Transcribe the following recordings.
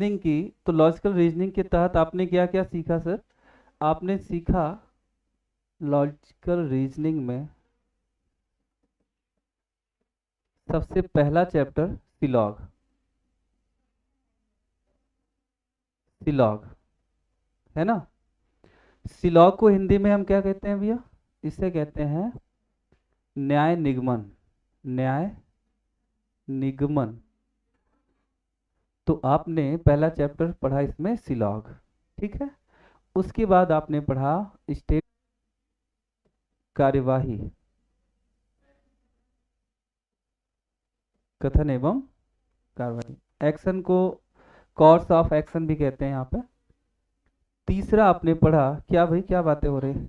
Reasoning की, तो logical reasoning के तहत आपने क्या क्या सीखा सर? आपने सीखा लॉजिकल रीजनिंग में सबसे पहला चैप्टर सिलॉग। सिलॉग है ना? सिलॉग को हिंदी में हम क्या कहते हैं भैया? इसे कहते हैं न्याय निगमन। न्याय निगमन। तो आपने पहला चैप्टर पढ़ा इसमें सिलॉग, ठीक है। उसके बाद आपने पढ़ा स्टेट कार्यवाही, कथन एवं कार्यवाही। एक्शन को कोर्स ऑफ एक्शन भी कहते हैं यहाँ पे। तीसरा आपने पढ़ा क्या भाई, क्या बातें हो रही,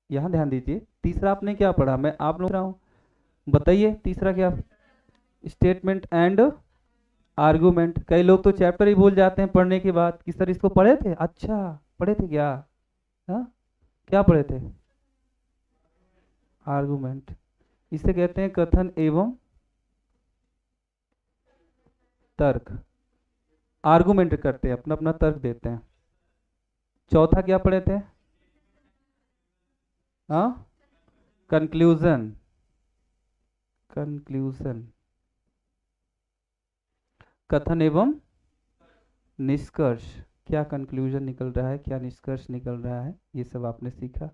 यहाँ ध्यान दीजिए। तीसरा आपने क्या पढ़ा, मैं आप लोग रहा हूँ, बताइए तीसरा क्या? Statement and argument. कई लोग तो चैप्टर ही भूल जाते हैं पढ़ने के बाद कि सर इसको पढ़े थे, अच्छा पढ़े थे क्या? हाँ, क्या पढ़े थे? आर्गुमेंट। इसे कहते हैं कथन एवं तर्क। आर्गुमेंट करते हैं, अपना अपना तर्क देते हैं। चौथा क्या पढ़े थे? हाँ, कंक्लूजन। कंक्लूजन, कथन एवं निष्कर्ष। क्या कंक्लूजन निकल रहा है, क्या निष्कर्ष निकल रहा है, ये सब आपने सीखा।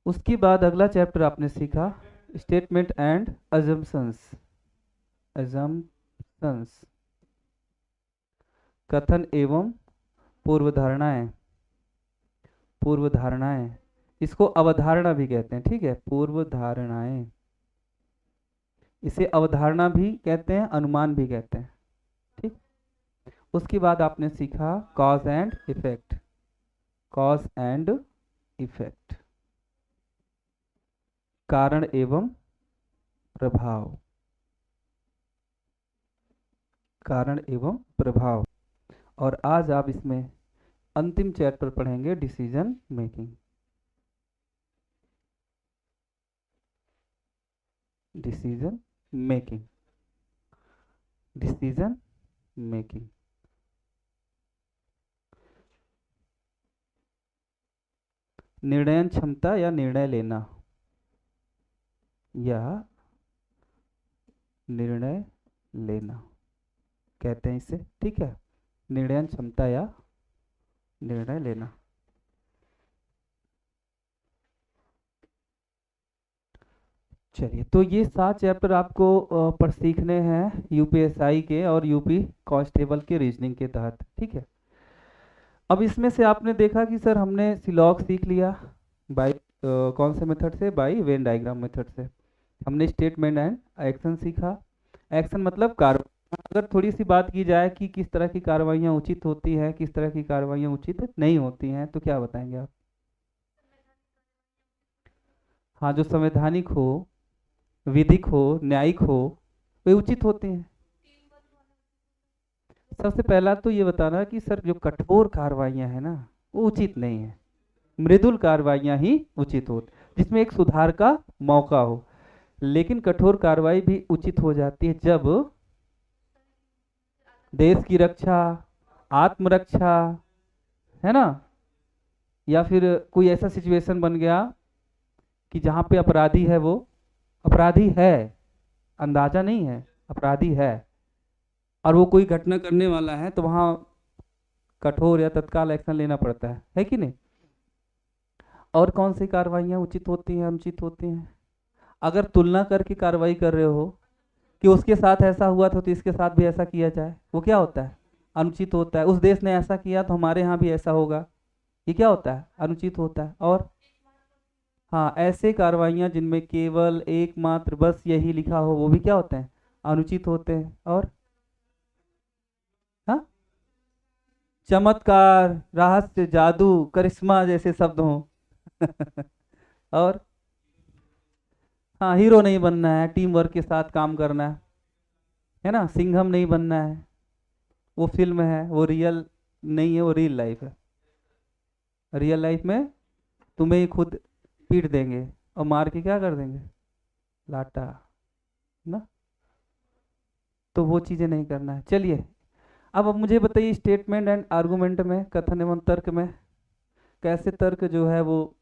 उसके बाद अगला चैप्टर आपने सीखा स्टेटमेंट एंड अजम्पशंस। अजम्पशंस, कथन एवं पूर्वधारणाएं। पूर्वधारणाएं, इसको अवधारणा भी कहते हैं, ठीक है, पूर्वधारणाएं। इसे अवधारणा भी कहते हैं, अनुमान भी कहते हैं, ठीक। उसके बाद आपने सीखा cause and effect. Cause and effect, कारण एवं प्रभाव। कारण एवं प्रभाव। और आज आप इसमें अंतिम चैप्टर पढ़ेंगे decision making. Decision making. Decision making, निर्णय क्षमता या निर्णय लेना, या निर्णय लेना कहते हैं इसे, ठीक है। निर्णय क्षमता या निर्णय लेना। चलिए, तो ये 7 चैप्टर आपको पर सीखने हैं यूपीएसआई के और यूपी कांस्टेबल के रीजनिंग के तहत, ठीक है। अब इसमें से आपने देखा कि सर हमने सिलॉग सीख लिया बाय कौन से मेथड से, बाय वेन डायग्राम मेथड से। हमने स्टेटमेंट एंड एक्शन सीखा। एक्शन मतलब कार्रवाई। अगर थोड़ी सी बात की जाए कि किस तरह की कार्रवाइयाँ उचित होती हैं, किस तरह की कार्रवाइयाँ उचित नहीं होती हैं, तो क्या बताएंगे आप? हाँ, जो संवैधानिक हो, विधिक हो, न्यायिक हो, वे उचित होते हैं। सबसे पहला तो ये बताना कि सर जो कठोर कार्रवाइयाँ हैं ना, वो उचित नहीं है। मृदुल कार्रवाइयाँ ही उचित होती, जिसमें एक सुधार का मौका हो। लेकिन कठोर कार्रवाई भी उचित हो जाती है जब देश की रक्षा, आत्मरक्षा, है ना, या फिर कोई ऐसा सिचुएशन बन गया कि जहाँ पे अपराधी है, वो अपराधी है, अंदाजा नहीं है, अपराधी है, और वो कोई घटना करने वाला है, तो वहाँ कठोर या तत्काल एक्शन लेना पड़ता है कि नहीं? और कौन सी कार्रवाइयाँ उचित होती हैं, अनुचित होती हैं? अगर तुलना करके कार्रवाई कर रहे हो कि उसके साथ ऐसा हुआ था तो इसके साथ भी ऐसा किया जाए, वो क्या होता है? अनुचित होता है। उस देश ने ऐसा किया तो हमारे यहाँ भी ऐसा होगा, ये क्या होता है? अनुचित होता है। और हाँ, ऐसे कार्रवाइयाँ जिनमें केवल एकमात्र बस यही लिखा हो, वो भी क्या होते हैं? अनुचित होते हैं। और हाँ, चमत्कार, रहस्य, जादू, करिश्मा जैसे शब्द हों और हाँ, हीरो नहीं बनना है, टीम वर्क के साथ काम करना है ना, सिंघम नहीं बनना है। वो फिल्म है, वो रियल नहीं है, वो रियल लाइफ है। रियल लाइफ में तुम्हें ही खुद पीट देंगे और मार के क्या कर देंगे? लाटा, ना। तो वो चीज़ें नहीं करना है। चलिए, अब मुझे बताइए स्टेटमेंट एंड आर्गुमेंट में, कथन एवं तर्क में कैसे तर्क जो है वो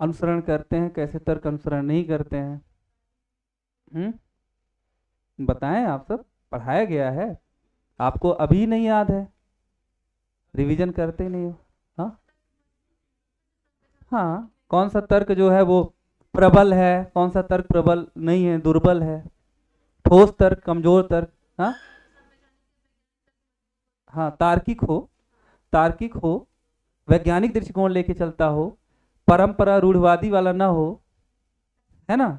अनुसरण करते हैं, कैसे तर्क अनुसरण नहीं करते हैं। बताएं, आप सब पढ़ाया गया है, आपको अभी नहीं याद है, रिवीजन करते नहीं हो। हाँ हाँ, कौन सा तर्क जो है वो प्रबल है, कौन सा तर्क प्रबल नहीं है, दुर्बल है, ठोस तर्क, कमजोर तर्क। हाँ हाँ, तार्किक हो, तार्किक हो, वैज्ञानिक दृष्टिकोण लेके चलता हो, परंपरा रूढ़वादी वाला ना हो, है ना,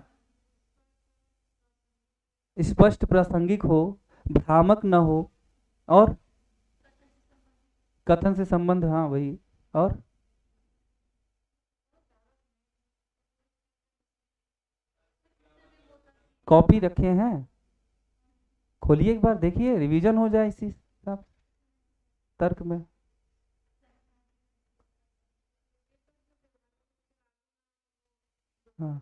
स्पष्ट प्रासंगिक हो, भ्रामक न हो, और कथन से संबंध, हाँ वही, और कॉपी रखे हैं, खोलिए एक बार देखिए, रिवीजन हो जाए इसी सब तर्क में। हाँ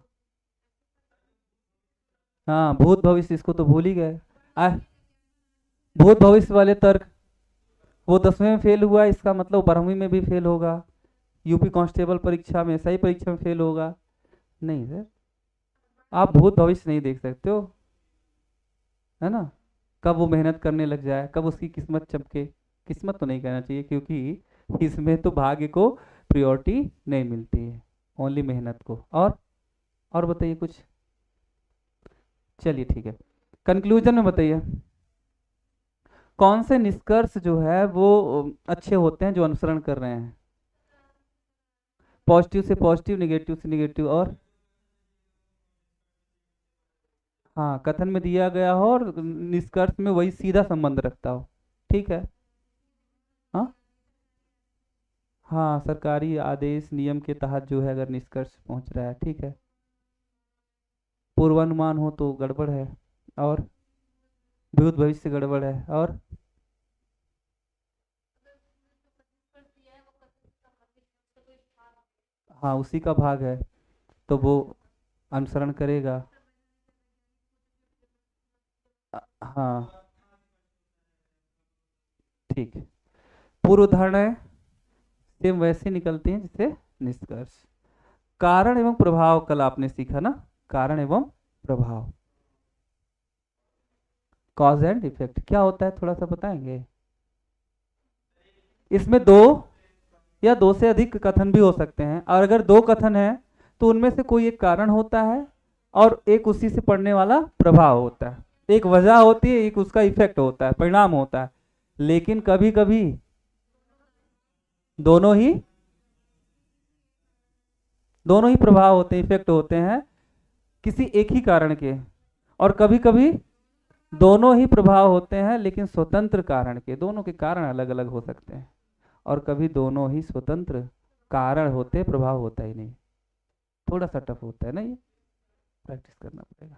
हाँ, भूत भविष्य, इसको तो भूल ही गए। आ भूत भविष्य वाले तर्क, वो 10वें में फेल हुआ, इसका मतलब 12वीं में भी फेल होगा, यूपी कांस्टेबल परीक्षा में, सही परीक्षा में फेल होगा। नहीं सर, आप भूत भविष्य नहीं देख सकते हो, है ना, कब वो मेहनत करने लग जाए, कब उसकी किस्मत चमके। किस्मत तो नहीं कहना चाहिए, क्योंकि इसमें तो भाग्य को प्रायोरिटी नहीं मिलती है, ओनली मेहनत को। और बताइए कुछ, चलिए ठीक है, कंक्लूजन में बताइए कौन से निष्कर्ष जो है वो अच्छे होते हैं जो अनुसरण कर रहे हैं, पॉजिटिव से पॉजिटिव, निगेटिव से निगेटिव, और हाँ कथन में दिया गया हो और निष्कर्ष में वही सीधा संबंध रखता हो, ठीक है। हाँ हाँ, सरकारी आदेश नियम के तहत जो है अगर निष्कर्ष पहुंच रहा है, ठीक है, पूर्वानुमान हो तो गड़बड़ है, और भूत भविष्य से गड़बड़ है, और हाँ उसी का भाग है तो वो अनुसरण करेगा। हाँ ठीक है, पूर्व धारणाएं सेम वैसे निकलती हैं जैसे निष्कर्ष। कारण एवं प्रभाव कल आपने सीखा ना, कारण एवं प्रभाव, कॉज एंड इफेक्ट क्या होता है, थोड़ा सा बताएंगे। इसमें दो या दो से अधिक कथन भी हो सकते हैं, और अगर दो कथन है तो उनमें से कोई एक कारण होता है और एक उसी से पड़ने वाला प्रभाव होता है, एक वजह होती है, एक उसका इफेक्ट होता है, परिणाम होता है। लेकिन कभी कभी दोनों ही दोनों ही प्रभाव होते हैं, इफेक्ट होते हैं किसी एक ही कारण के, और कभी कभी दोनों ही प्रभाव होते हैं लेकिन स्वतंत्र कारण के, दोनों के कारण अलग अलग हो सकते हैं, और कभी दोनों ही स्वतंत्र कारण होते, प्रभाव होता ही नहीं। थोड़ा सा टफ होता है ना ये, प्रैक्टिस करना पड़ेगा।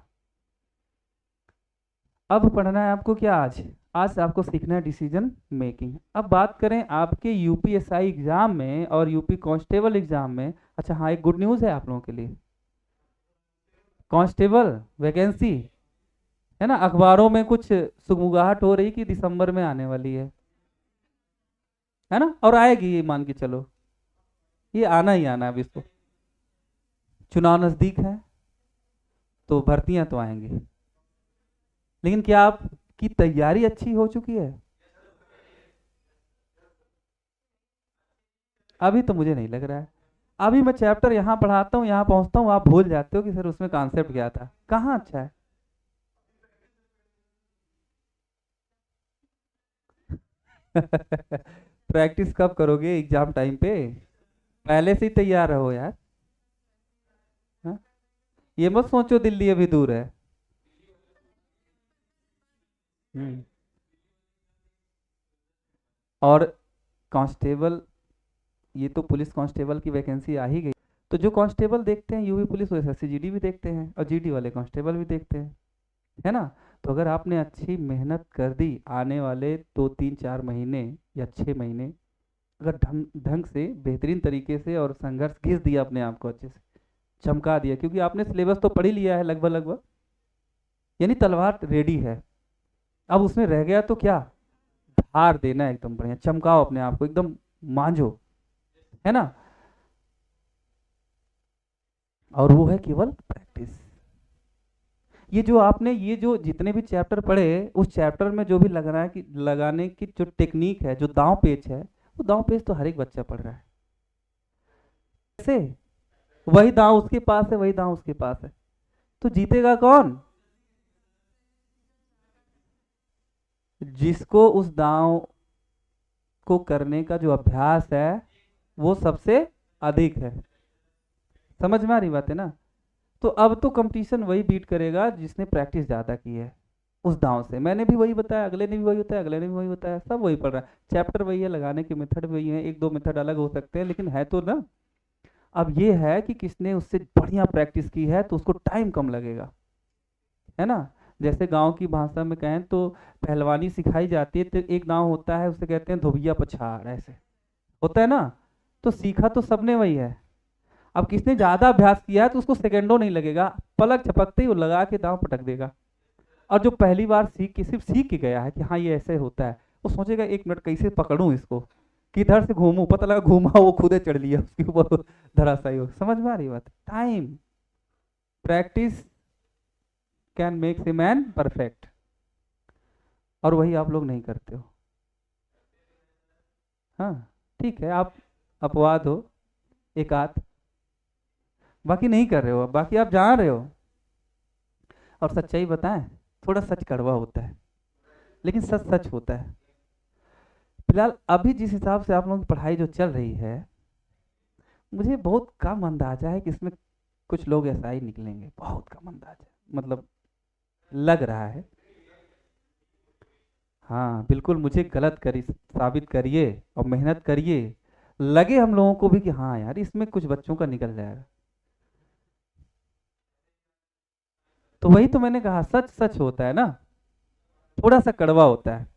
अब पढ़ना है आपको क्या, आज आज आपको सीखना है डिसीजन मेकिंग। अब बात करें आपके यूपीएसआई एग्जाम में और यूपी कांस्टेबल एग्जाम में, अच्छा हाँ एक गुड न्यूज़ है आप लोगों के लिए, कांस्टेबल वैकेंसी है ना, अखबारों में कुछ सुगबुगाहट हो रही कि दिसंबर में आने वाली है ना, और आएगी ये मान के चलो, ये आना ही आना है। अब इसको चुनाव नजदीक है तो भर्तियां तो आएंगी, लेकिन क्या आपकी तैयारी अच्छी हो चुकी है? अभी तो मुझे नहीं लग रहा है, अभी मैं चैप्टर यहाँ पढ़ाता हूँ, यहाँ पहुँचता हूँ, आप भूल जाते हो कि सर उसमें कॉन्सेप्ट क्या था, कहाँ अच्छा है। प्रैक्टिस कब करोगे, एग्जाम टाइम पे, पहले से ही तैयार रहो यार। हाँ? ये मत सोचो दिल्ली अभी दूर है। हम्म। और कांस्टेबल, ये तो पुलिस कांस्टेबल की वैकेंसी आ ही गई, तो जो कांस्टेबल देखते हैं यूपी पुलिस, वो एसएससी जीडी भी देखते हैं, और जीडी वाले कांस्टेबल भी देखते हैं, है ना। तो अगर आपने अच्छी मेहनत कर दी, आने वाले 2 3 4 महीने या 6 महीने अगर ढंग ढंग से बेहतरीन तरीके से और संघर्ष घिस दिया अपने आप को अच्छे से, चमका दिया, क्योंकि आपने सिलेबस तो पढ़ ही लिया है लगभग लगभग, यानी तलवार रेडी है, अब उसमें रह गया तो क्या, धार देना है, एकदम बढ़िया चमकाओ अपने आप को, एकदम मांझो, है ना। और वो है केवल प्रैक्टिस। ये जो आपने ये जो जितने भी चैप्टर पढ़े, उस चैप्टर में जो भी लगाने की जो टेक्निक है, जो दांव पेच है, वो दांव पेच तो हर एक बच्चा पढ़ रहा है। कैसे? वही दांव उसके पास है, वही दांव उसके पास है, तो जीतेगा कौन? जिसको उस दांव को करने का जो अभ्यास है वो सबसे अधिक है। समझ में आ रही बात है ना। तो अब तो कंपटीशन वही बीट करेगा जिसने प्रैक्टिस ज्यादा की है उस दांव से। मैंने भी वही बताया, अगले ने भी वही बताया, अगले ने भी वही बताया, सब वही पढ़ रहा है, चैप्टर वही है, लगाने के मेथड वही है, एक दो मेथड अलग हो सकते हैं लेकिन है तो ना। अब ये है कि किसने उससे बढ़िया प्रैक्टिस की है तो उसको टाइम कम लगेगा, है ना। जैसे गांव की भाषा में कहें तो पहलवानी सिखाई जाती है, तो एक गांव होता है उसे कहते हैं धोबिया पछाड़, ऐसे होता है ना। तो सीखा तो सबने वही है। अब किसने ज्यादा अभ्यास किया है तो उसको सेकंडों नहीं लगेगा, पलक झपकते ही वो लगा के दांव पटक देगा। और जो पहली बार सीख के सिर्फ सीख के गया है कि हाँ ये ऐसे होता है, वो सोचेगा 1 मिनट कैसे पकड़ूं इसको, किधर से घूमूं, पता लगा घूमा वो खुदे चढ़ लिया उसके ऊपर धराशायी हो। समझ में आ रही बात? Time, practice can make a man perfect. और वही आप लोग नहीं करते हो। हाँ ठीक है, आप अपवाद हो एक आध, बाकी नहीं कर रहे हो, बाकी आप जान रहे हो। और सच्चाई बताएं, थोड़ा सच कड़वा होता है लेकिन सच सच होता है। फिलहाल अभी जिस हिसाब से आप लोगों की पढ़ाई जो चल रही है, मुझे बहुत कम अंदाजा है कि इसमें कुछ लोग ऐसा ही निकलेंगे, बहुत कम अंदाजा, मतलब लग रहा है। हाँ बिल्कुल, मुझे गलत करी साबित करिए और मेहनत करिए, लगे हम लोगों को भी कि हाँ यार इसमें कुछ बच्चों का निकल जाएगा। तो वही तो मैंने कहा, सच सच होता है ना, थोड़ा सा कड़वा होता है,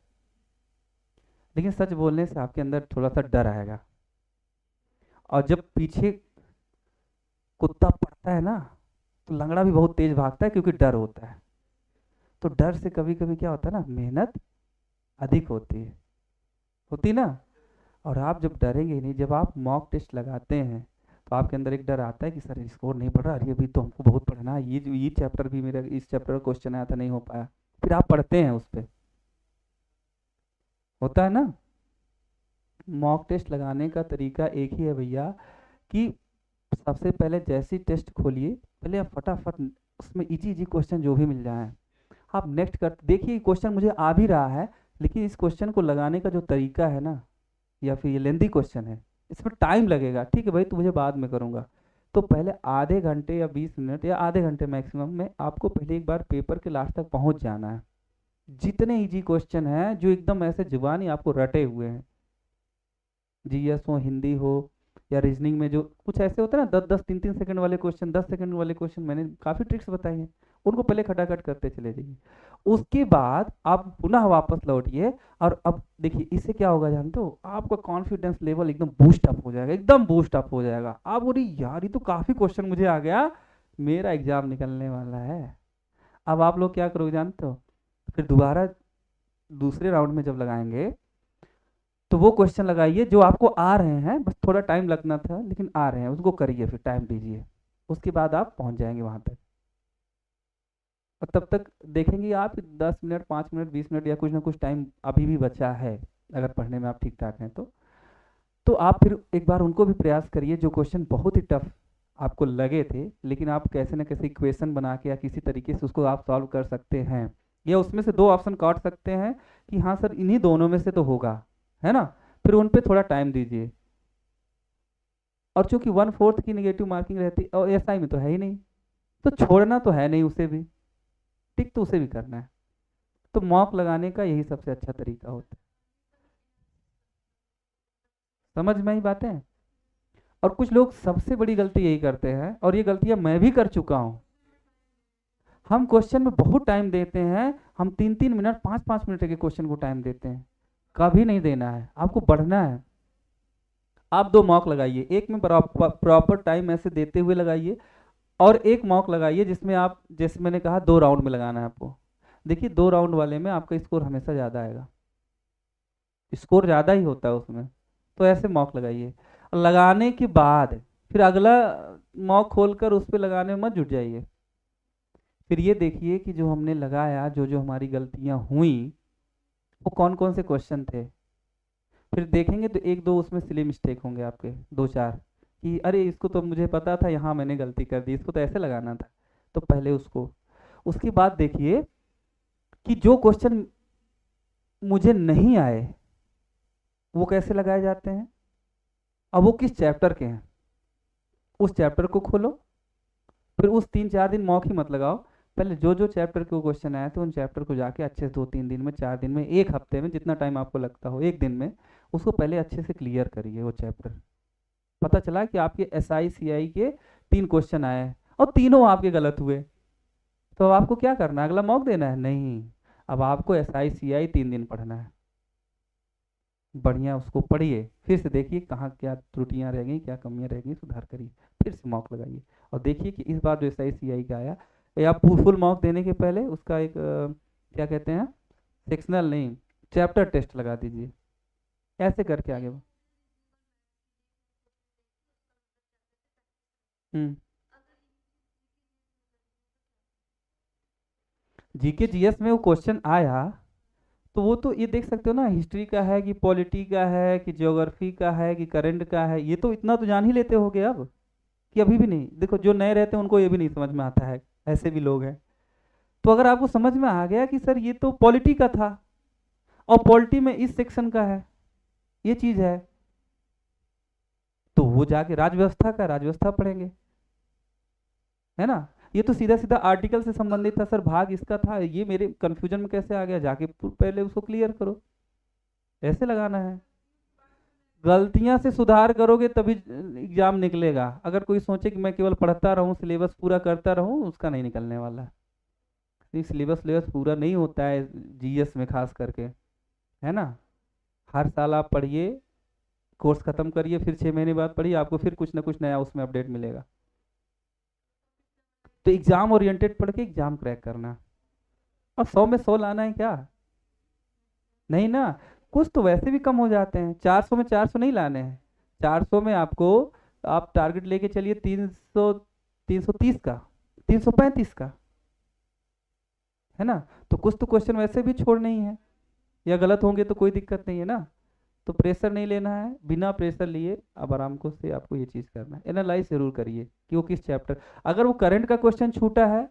लेकिन सच बोलने से आपके अंदर थोड़ा सा डर आएगा। और जब पीछे कुत्ता पड़ता है ना, तो लंगड़ा भी बहुत तेज भागता है क्योंकि डर होता है। तो डर से कभी कभी क्या होता है ना, मेहनत अधिक होती ना। और आप जब डरेंगे ही नहीं, जब आप मॉक टेस्ट लगाते हैं तो आपके अंदर एक डर आता है कि सर स्कोर नहीं बढ़ रहा, अरे अभी तो हमको बहुत पढ़ना है, ये चैप्टर भी मेरा, इस चैप्टर का क्वेश्चन आया था नहीं हो पाया, फिर आप पढ़ते हैं उस पर, होता है ना। मॉक टेस्ट लगाने का तरीका एक ही है भैया, कि सबसे पहले जैसी टेस्ट खोलिए, पहले आप फटाफट उसमें इजी इजी क्वेश्चन जो भी मिल जाए आप नेक्स्ट कर देखिए। क्वेश्चन मुझे आ भी रहा है, लेकिन इस क्वेश्चन को लगाने का जो तरीका है ना, या फिर ये लेंदी क्वेश्चन है, इसमें टाइम लगेगा, ठीक है भाई तो मुझे बाद में करूँगा। तो पहले आधे घंटे या 20 मिनट या आधे घंटे मैक्सिमम में आपको पहले एक बार पेपर के लास्ट तक पहुंच जाना है। जितने इजी क्वेश्चन हैं जो एकदम ऐसे जुबानी आपको रटे हुए हैं, जीएस हो, हिंदी हो, या रीजनिंग में जो कुछ ऐसे होते हैं ना 10-10 3-3 सेकंड वाले क्वेश्चन, 10 सेकंड वाले क्वेश्चन, मैंने काफ़ी ट्रिक्स बताई हैं, उनको पहले खटाखट करते चले जाइए। उसके बाद आप पुनः वापस लौटिए, और अब देखिए इससे क्या होगा जानते हो, आपका कॉन्फिडेंस लेवल एकदम बूस्ट अप हो जाएगा, एकदम बूस्ट अप हो जाएगा। आप बोलिए यार ये तो काफ़ी क्वेश्चन मुझे आ गया, मेरा एग्जाम निकलने वाला है। अब आप लोग क्या करोगे जानते हो, फिर दोबारा दूसरे राउंड में जब लगाएंगे तो वो क्वेश्चन लगाइए जो आपको आ रहे हैं, बस थोड़ा टाइम लगना था लेकिन आ रहे हैं, उसको करिए, फिर टाइम दीजिए, उसके बाद आप पहुंच जाएंगे वहां तक। और तब तक देखेंगे आप 10 मिनट, 5 मिनट, 20 मिनट या कुछ ना कुछ टाइम अभी भी बचा है, अगर पढ़ने में आप ठीक ठाक हैं तो आप फिर एक बार उनको भी प्रयास करिए, जो क्वेश्चन बहुत ही टफ आपको लगे थे लेकिन आप कैसे ना कैसे इक्वेशन बना के या किसी तरीके से उसको आप सॉल्व कर सकते हैं, या उसमें से 2 ऑप्शन काट सकते हैं कि हाँ सर इन्हीं दोनों में से तो होगा, है ना। फिर उन पे थोड़ा टाइम दीजिए। और चूंकि 1/4 की निगेटिव मार्किंग रहती और एसआई में तो है ही नहीं, तो छोड़ना तो है नहीं उसे भी, टिक तो उसे भी करना है। तो मॉक लगाने का यही सबसे अच्छा तरीका होता है। समझ में ही बातें हैं। और कुछ लोग सबसे बड़ी गलती यही करते हैं, और ये गलतियां मैं भी कर चुका हूं, हम क्वेश्चन में बहुत टाइम देते हैं, हम 3-3 मिनट 5-5 मिनट के क्वेश्चन को टाइम देते हैं। कभी नहीं देना है, आपको बढ़ना है। आप 2 मॉक लगाइए, एक में प्रॉपर टाइम ऐसे देते हुए लगाइए, और एक मॉक लगाइए जिसमें आप, जैसे मैंने कहा 2 राउंड में लगाना है आपको। देखिए 2 राउंड वाले में आपका स्कोर हमेशा ज़्यादा आएगा। स्कोर ज़्यादा ही होता है उसमें। तो ऐसे मॉक लगाइए, और लगाने के बाद फिर अगला मॉक खोलकर उस पर लगाने में मत जुट जाइए। फिर ये देखिए कि जो हमने लगाया, जो जो हमारी गलतियां हुई, वो कौन कौन से क्वेश्चन थे। फिर देखेंगे तो एक दो उसमें सिली मिस्टेक होंगे आपके, दो चार, कि अरे इसको तो मुझे पता था, यहाँ मैंने गलती कर दी, इसको तो ऐसे लगाना था। तो पहले उसको, उसके बाद देखिए कि जो क्वेश्चन मुझे नहीं आए वो कैसे लगाए जाते हैं, अब वो किस चैप्टर के हैं, उस चैप्टर को खोलो। फिर उस 3-4 दिन मॉक ही मत लगाओ, पहले जो जो चैप्टर के क्वेश्चन आए थे उन चैप्टर को जाके अच्छे से 2-3 दिन में, 4 दिन में, एक हफ्ते में, जितना टाइम आपको लगता हो, एक दिन में उसको पहले अच्छे से क्लियर करिए वो चैप्टर। पता चला कि आपके SI CI के 3 क्वेश्चन आए हैं और तीनों आपके गलत हुए, तो अब आपको क्या करना है, अगला मॉक देना है? नहीं, अब आपको SI CI 3 दिन पढ़ना है। बढ़िया उसको पढ़िए, फिर से देखिए कहाँ क्या त्रुटियां रह गई, क्या कमियां रह गई, सुधार करिए, फिर से मॉक लगाइए। और देखिए कि इस बार जो SI CI का आया, या फुल मॉक देने के पहले उसका एक क्या कहते हैं, सेक्शनल नहीं, चैप्टर टेस्ट लगा दीजिए, ऐसे करके आगे हम्म। GK GS में वो क्वेश्चन आया, तो वो तो ये देख सकते हो ना, हिस्ट्री का है कि पॉलिटी का है कि ज्योग्राफी का है कि करंट का है, ये तो इतना तो जान ही लेते होगे अब, कि अभी भी नहीं? देखो जो नए रहते हैं उनको ये भी नहीं समझ में आता है, ऐसे भी लोग हैं। तो अगर आपको समझ में आ गया कि सर ये तो पॉलिटी का था और पॉलिटी में इस सेक्शन का है, ये चीज है, तो वो जाके राजव्यवस्था का राजव्यवस्था पढ़ेंगे, है ना। ये तो सीधा सीधा आर्टिकल से संबंधित था, सर भाग इसका था, ये मेरे कंफ्यूजन में कैसे आ गया, जाके पहले उसको क्लियर करो, ऐसे लगाना है। गलतियां से सुधार करोगे तभी एग्जाम निकलेगा। अगर कोई सोचे कि मैं केवल पढ़ता रहूं, सिलेबस पूरा करता रहूं, उसका नहीं निकलने वाला। सिलेबस सिलेबस पूरा नहीं होता है GS में खास करके, है ना। हर साल आप पढ़िए, कोर्स खत्म करिए, फिर 6 महीने बाद पढ़िए, आपको फिर कुछ ना कुछ नया उसमें अपडेट मिलेगा। तो एग्जाम ओरिएंटेड पढ़ के एग्जाम क्रैक करना। और 100 में 100 लाना है क्या? नहीं ना, कुछ तो वैसे भी कम हो जाते हैं, 400 में 400 नहीं लाने हैं। 400 में आपको, आप टारगेट लेके चलिए 300, 330 का, 335 का, है ना। तो कुछ तो क्वेश्चन वैसे भी छोड़ने ही है, या गलत होंगे तो कोई दिक्कत नहीं है ना। तो प्रेशर नहीं लेना है, बिना प्रेशर लिए अब आराम को से आपको ये चीज़ करना है। एनालाइज जरूर करिए कि वो किस चैप्टर, अगर वो करंट का क्वेश्चन छूटा है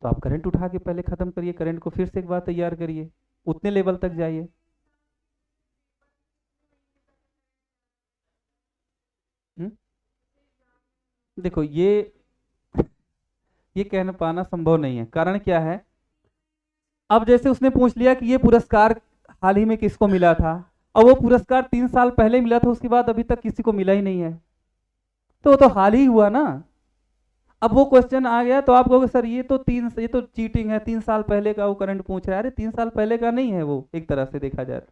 तो आप करंट उठा के पहले खत्म करिए, करंट को फिर से एक बार तैयार करिए, उतने लेवल तक जाइए। हम्म? देखो ये कहना पाना संभव नहीं है, कारण क्या है, अब जैसे उसने पूछ लिया कि ये पुरस्कार हाल ही में किसको मिला था, और वो पुरस्कार 3 साल पहले मिला था, उसके बाद अभी तक किसी को मिला ही नहीं है, तो वो तो हाल ही हुआ ना। अब वो क्वेश्चन आ गया तो आप कहोगे सर ये तो चीटिंग है, 3 साल पहले का वो करंट पूछ रहा है। अरे 3 साल पहले का नहीं है वो, एक तरह से देखा जाए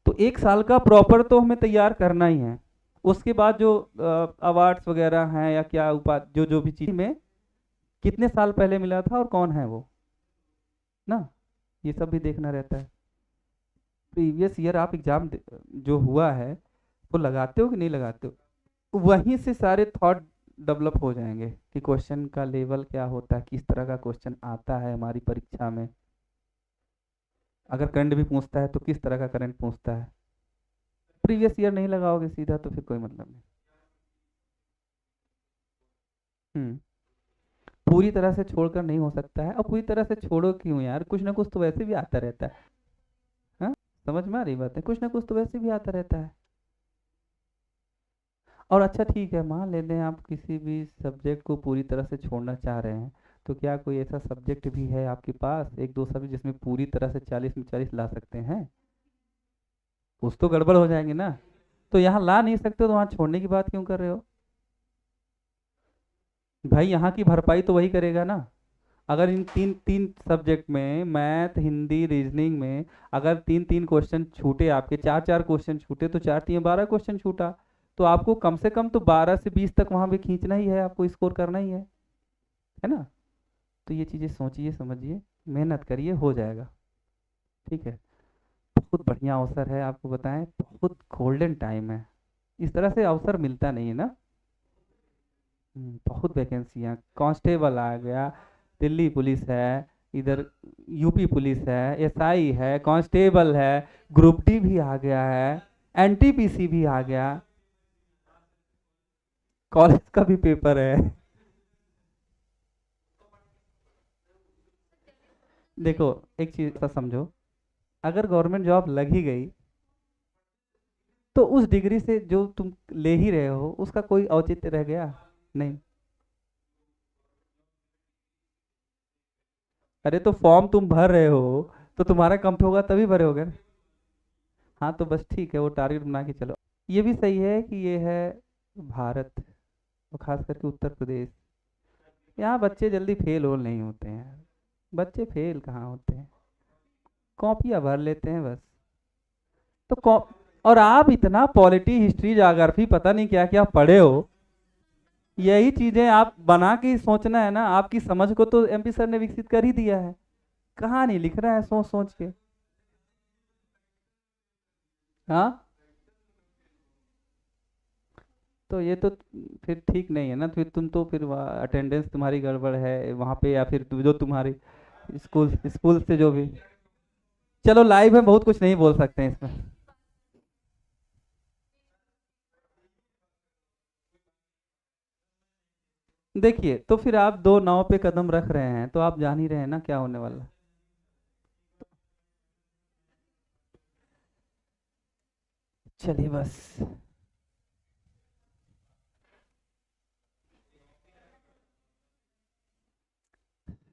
तो 1 साल का प्रॉपर तो हमें तैयार करना ही है। उसके बाद जो अवार्ड्स वगैरह हैं या क्या उपाधि, जो जो भी चीज में कितने साल पहले मिला था और कौन है वो, ना, ये सब भी देखना रहता है। प्रीवियस ईयर आप एग्जाम जो हुआ है वो लगाते हो कि नहीं लगाते हो, वहीं से सारे थॉट डेवलप हो जाएंगे कि क्वेश्चन का लेवल क्या होता है, किस तरह का क्वेश्चन आता है हमारी परीक्षा में। अगर करंट भी पूछता है तो किस तरह का करंट पूछता है। प्रीवियस ईयर नहीं लगाओगे सीधा तो फिर कोई मतलब नहीं। हम्म। पूरी तरह से छोड़कर नहीं हो सकता है, और पूरी तरह से छोड़ो क्यों यार, कुछ ना कुछ तो वैसे भी आता रहता है। हाँ, समझ में आ रही बात है, कुछ ना कुछ तो वैसे भी आता रहता है। और अच्छा ठीक है, मान लेते हैं आप किसी भी सब्जेक्ट को पूरी तरह से छोड़ना चाह रहे हैं, तो क्या कोई ऐसा सब्जेक्ट भी है आपके पास, एक दो सब्जेक्ट जिसमें पूरी तरह से 40 में 40 ला सकते हैं? कुछ तो गड़बड़ हो जाएंगे ना। तो यहाँ ला नहीं सकते तो वहाँ छोड़ने की बात क्यों कर रहे हो? भाई यहाँ की भरपाई तो वही करेगा ना। अगर इन तीन तीन सब्जेक्ट में, मैथ हिंदी रीजनिंग में, अगर 3-3 क्वेश्चन छूटे, आपके 4-4 क्वेश्चन छूटे, तो 4-3 12 क्वेश्चन छूटा, तो आपको कम से कम तो 12 से 20 तक वहां भी खींचना ही है, आपको स्कोर करना ही है ना। तो ये चीज़ें सोचिए समझिए, मेहनत करिए, हो जाएगा। ठीक है, बहुत बढ़िया अवसर है, आपको बताएं बहुत गोल्डन टाइम है, इस तरह से अवसर मिलता नहीं है ना। बहुत वैकेंसियाँ, कांस्टेबल आ गया, दिल्ली पुलिस है, इधर यूपी पुलिस है, एसआई है, कांस्टेबल है, ग्रुप डी भी आ गया है, एनटीपीसी भी आ गया, कॉलेज का भी पेपर है। देखो, एक चीज सा समझो, अगर गवर्नमेंट जॉब लग ही गई तो उस डिग्री से जो तुम ले ही रहे हो उसका कोई औचित्य रह गया? नहीं। अरे तो फॉर्म तुम भर रहे हो तो तुम्हारा कम होगा तभी भरे होगे ना। हाँ तो बस ठीक है, वो टारगेट बना के चलो। ये भी सही है कि ये है भारत, और खास करके उत्तर प्रदेश, यहाँ बच्चे जल्दी फेल हो नहीं होते हैं, बच्चे फेल कहाँ होते हैं, कॉपियाँ भर लेते हैं बस। तो और आप इतना पॉलिटी हिस्ट्री ज्योग्राफी पता नहीं क्या क्या पढ़े हो, यही चीजें आप बना के ही सोचना है ना, आपकी समझ को तो एमपी सर ने विकसित कर ही दिया है, कहाँ नहीं लिख रहा है सोच सोच के। हाँ तो ये तो फिर ठीक नहीं है ना, फिर तुम तो फिर अटेंडेंस तुम्हारी गड़बड़ है वहाँ पे, या फिर जो तुम्हारी स्कूल स्कूल से जो भी। चलो लाइव है, बहुत कुछ नहीं बोल सकते हैं इसमें। देखिए, तो फिर आप दो नाव पे कदम रख रहे हैं तो आप जान ही रहे हैं ना क्या होने वाला है। चलिए बस।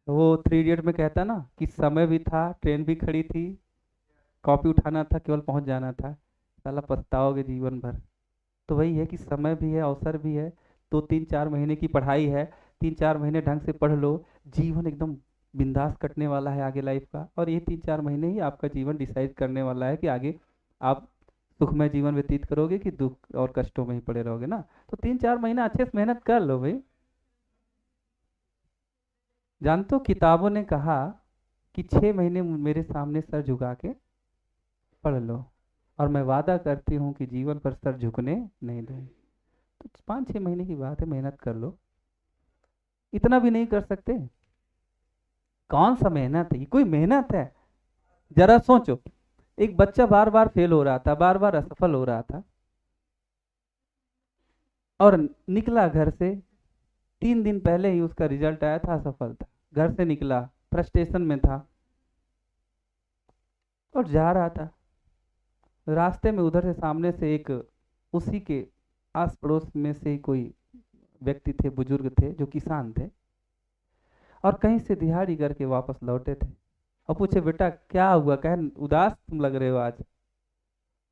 वो थ्री इडियट में कहता ना कि समय भी था, ट्रेन भी खड़ी थी, कॉपी उठाना था, केवल पहुंच जाना था, साला पछताओगे जीवन भर। तो वही है कि समय भी है, अवसर भी है, तो 3-4 महीने की पढ़ाई है, 3-4 महीने ढंग से पढ़ लो, जीवन एकदम बिंदास कटने वाला है आगे लाइफ का, और ये 3-4 महीने ही आपका जीवन डिसाइड करने वाला है कि आगे आप सुखमय जीवन व्यतीत करोगे कि दुख और कष्टों में ही पड़े रहोगे ना। तो 3-4 महीना अच्छे से मेहनत कर लो भाई। जानते हो, किताबों ने कहा कि 6 महीने मेरे सामने सर झुका के पढ़ लो, और मैं वादा करती हूँ कि जीवन पर सर झुकने नहीं दूंगी। तो 5-6 महीने की बात है, मेहनत कर लो, इतना भी नहीं कर सकते? कौन सा मेहनत है, ये कोई मेहनत है? जरा सोचो, एक बच्चा बार बार फेल हो रहा था, बार बार असफल हो रहा था, और निकला घर से, 3 दिन पहले ही उसका रिजल्ट आया था, असफल था, घर से निकला, फ्रस्ट्रेशन में था, और जा रहा था, रास्ते में उधर से सामने से एक, उसी के आस पड़ोस में से ही कोई व्यक्ति थे, बुजुर्ग थे जो किसान थे, और कहीं से दिहाड़ी करके वापस लौटे थे, और पूछे बेटा क्या हुआ, कहे उदास तुम लग रहे हो आज,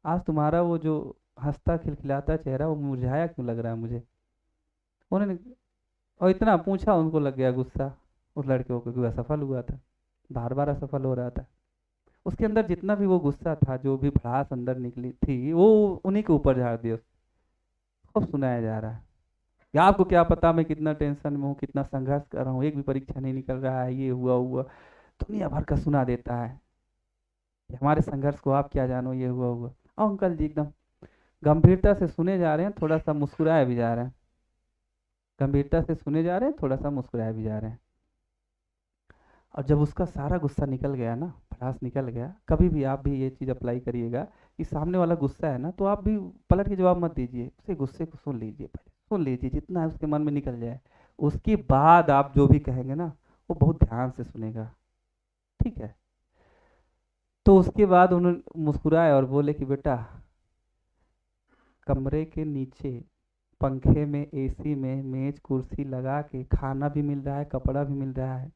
आज तुम्हारा वो जो हंसता खिलखिलाता चेहरा वो मुरझाया क्यों लग रहा है मुझे। उन्होंने, और इतना पूछा, उनको लग गया गुस्सा उस लड़के को, क्योंकि वह असफल हुआ था, बार बार असफल हो रहा था, उसके अंदर जितना भी वो गुस्सा था, जो भी भड़ास अंदर निकली थी, वो उन्हीं के ऊपर झाड़ दिया। खूब सुनाया जा रहा है, या आपको क्या पता मैं कितना टेंशन में हूँ, कितना संघर्ष कर रहा हूँ, एक भी परीक्षा नहीं निकल रहा है, ये हुआ हुआ, दुनिया भर का सुना देता है कि हमारे संघर्ष को आप क्या जानो, ये हुआ हुआ। और अंकल जी एकदम गंभीरता से सुने जा रहे हैं, थोड़ा सा मुस्कुराए भी जा रहे हैं, गंभीरता से सुने जा रहे हैं, थोड़ा सा मुस्कुराए भी जा रहे हैं। और जब उसका सारा गुस्सा निकल गया ना, भड़ास निकल गया, कभी भी आप भी ये चीज़ अप्लाई करिएगा कि सामने वाला गुस्सा है ना, तो आप भी पलट के जवाब मत दीजिए, उसे गुस्से को सुन लीजिए, पहले सुन लीजिए, जितना है उसके मन में निकल जाए, उसके बाद आप जो भी कहेंगे ना, वो बहुत ध्यान से सुनेगा, ठीक है। तो उसके बाद उन्होंने मुस्कुराए और बोले कि बेटा, कमरे के नीचे पंखे में, एसी में, मेज कुर्सी लगा के खाना भी मिल रहा है, कपड़ा भी मिल रहा है,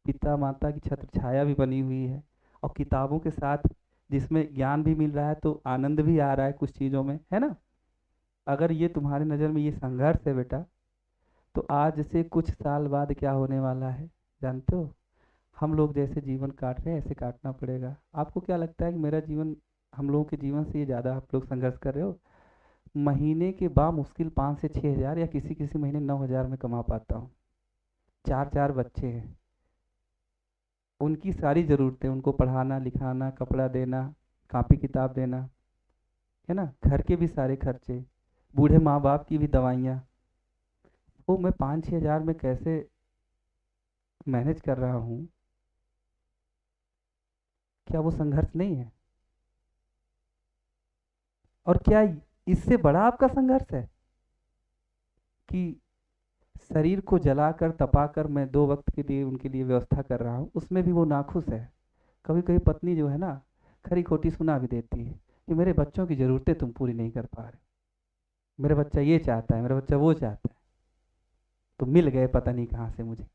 पिता माता की छत्र छाया भी बनी हुई है, और किताबों के साथ जिसमें ज्ञान भी मिल रहा है, तो आनंद भी आ रहा है कुछ चीज़ों में, है ना। अगर ये तुम्हारे नज़र में ये संघर्ष है बेटा, तो आज से कुछ साल बाद क्या होने वाला है जानते हो? हम लोग जैसे जीवन काट रहे हैं ऐसे काटना पड़ेगा। आपको क्या लगता है कि मेरा जीवन, हम लोगों के जीवन से ये ज़्यादा आप लोग संघर्ष कर रहे हो? महीने के मुश्किल 5 से 6 हज़ार, या किसी किसी महीने 9 हज़ार में कमा पाता हूँ, 4-4 बच्चे हैं, उनकी सारी ज़रूरतें, उनको पढ़ाना लिखाना, कपड़ा देना, कापी किताब देना, है ना, घर के भी सारे खर्चे, बूढ़े माँ बाप की भी दवाइयाँ, वो मैं 5-6 हज़ार में कैसे मैनेज कर रहा हूँ। क्या वो संघर्ष नहीं है? और क्या इससे बड़ा आपका संघर्ष है कि शरीर को जलाकर तपाकर मैं 2 वक्त के लिए उनके लिए व्यवस्था कर रहा हूँ, उसमें भी वो नाखुश है। कभी कभी पत्नी जो है ना, खरी खोटी सुना भी देती है कि मेरे बच्चों की ज़रूरतें तुम पूरी नहीं कर पा रहे, मेरा बच्चा ये चाहता है, मेरा बच्चा वो चाहता है, तो मिल गए पता नहीं कहाँ से मुझे।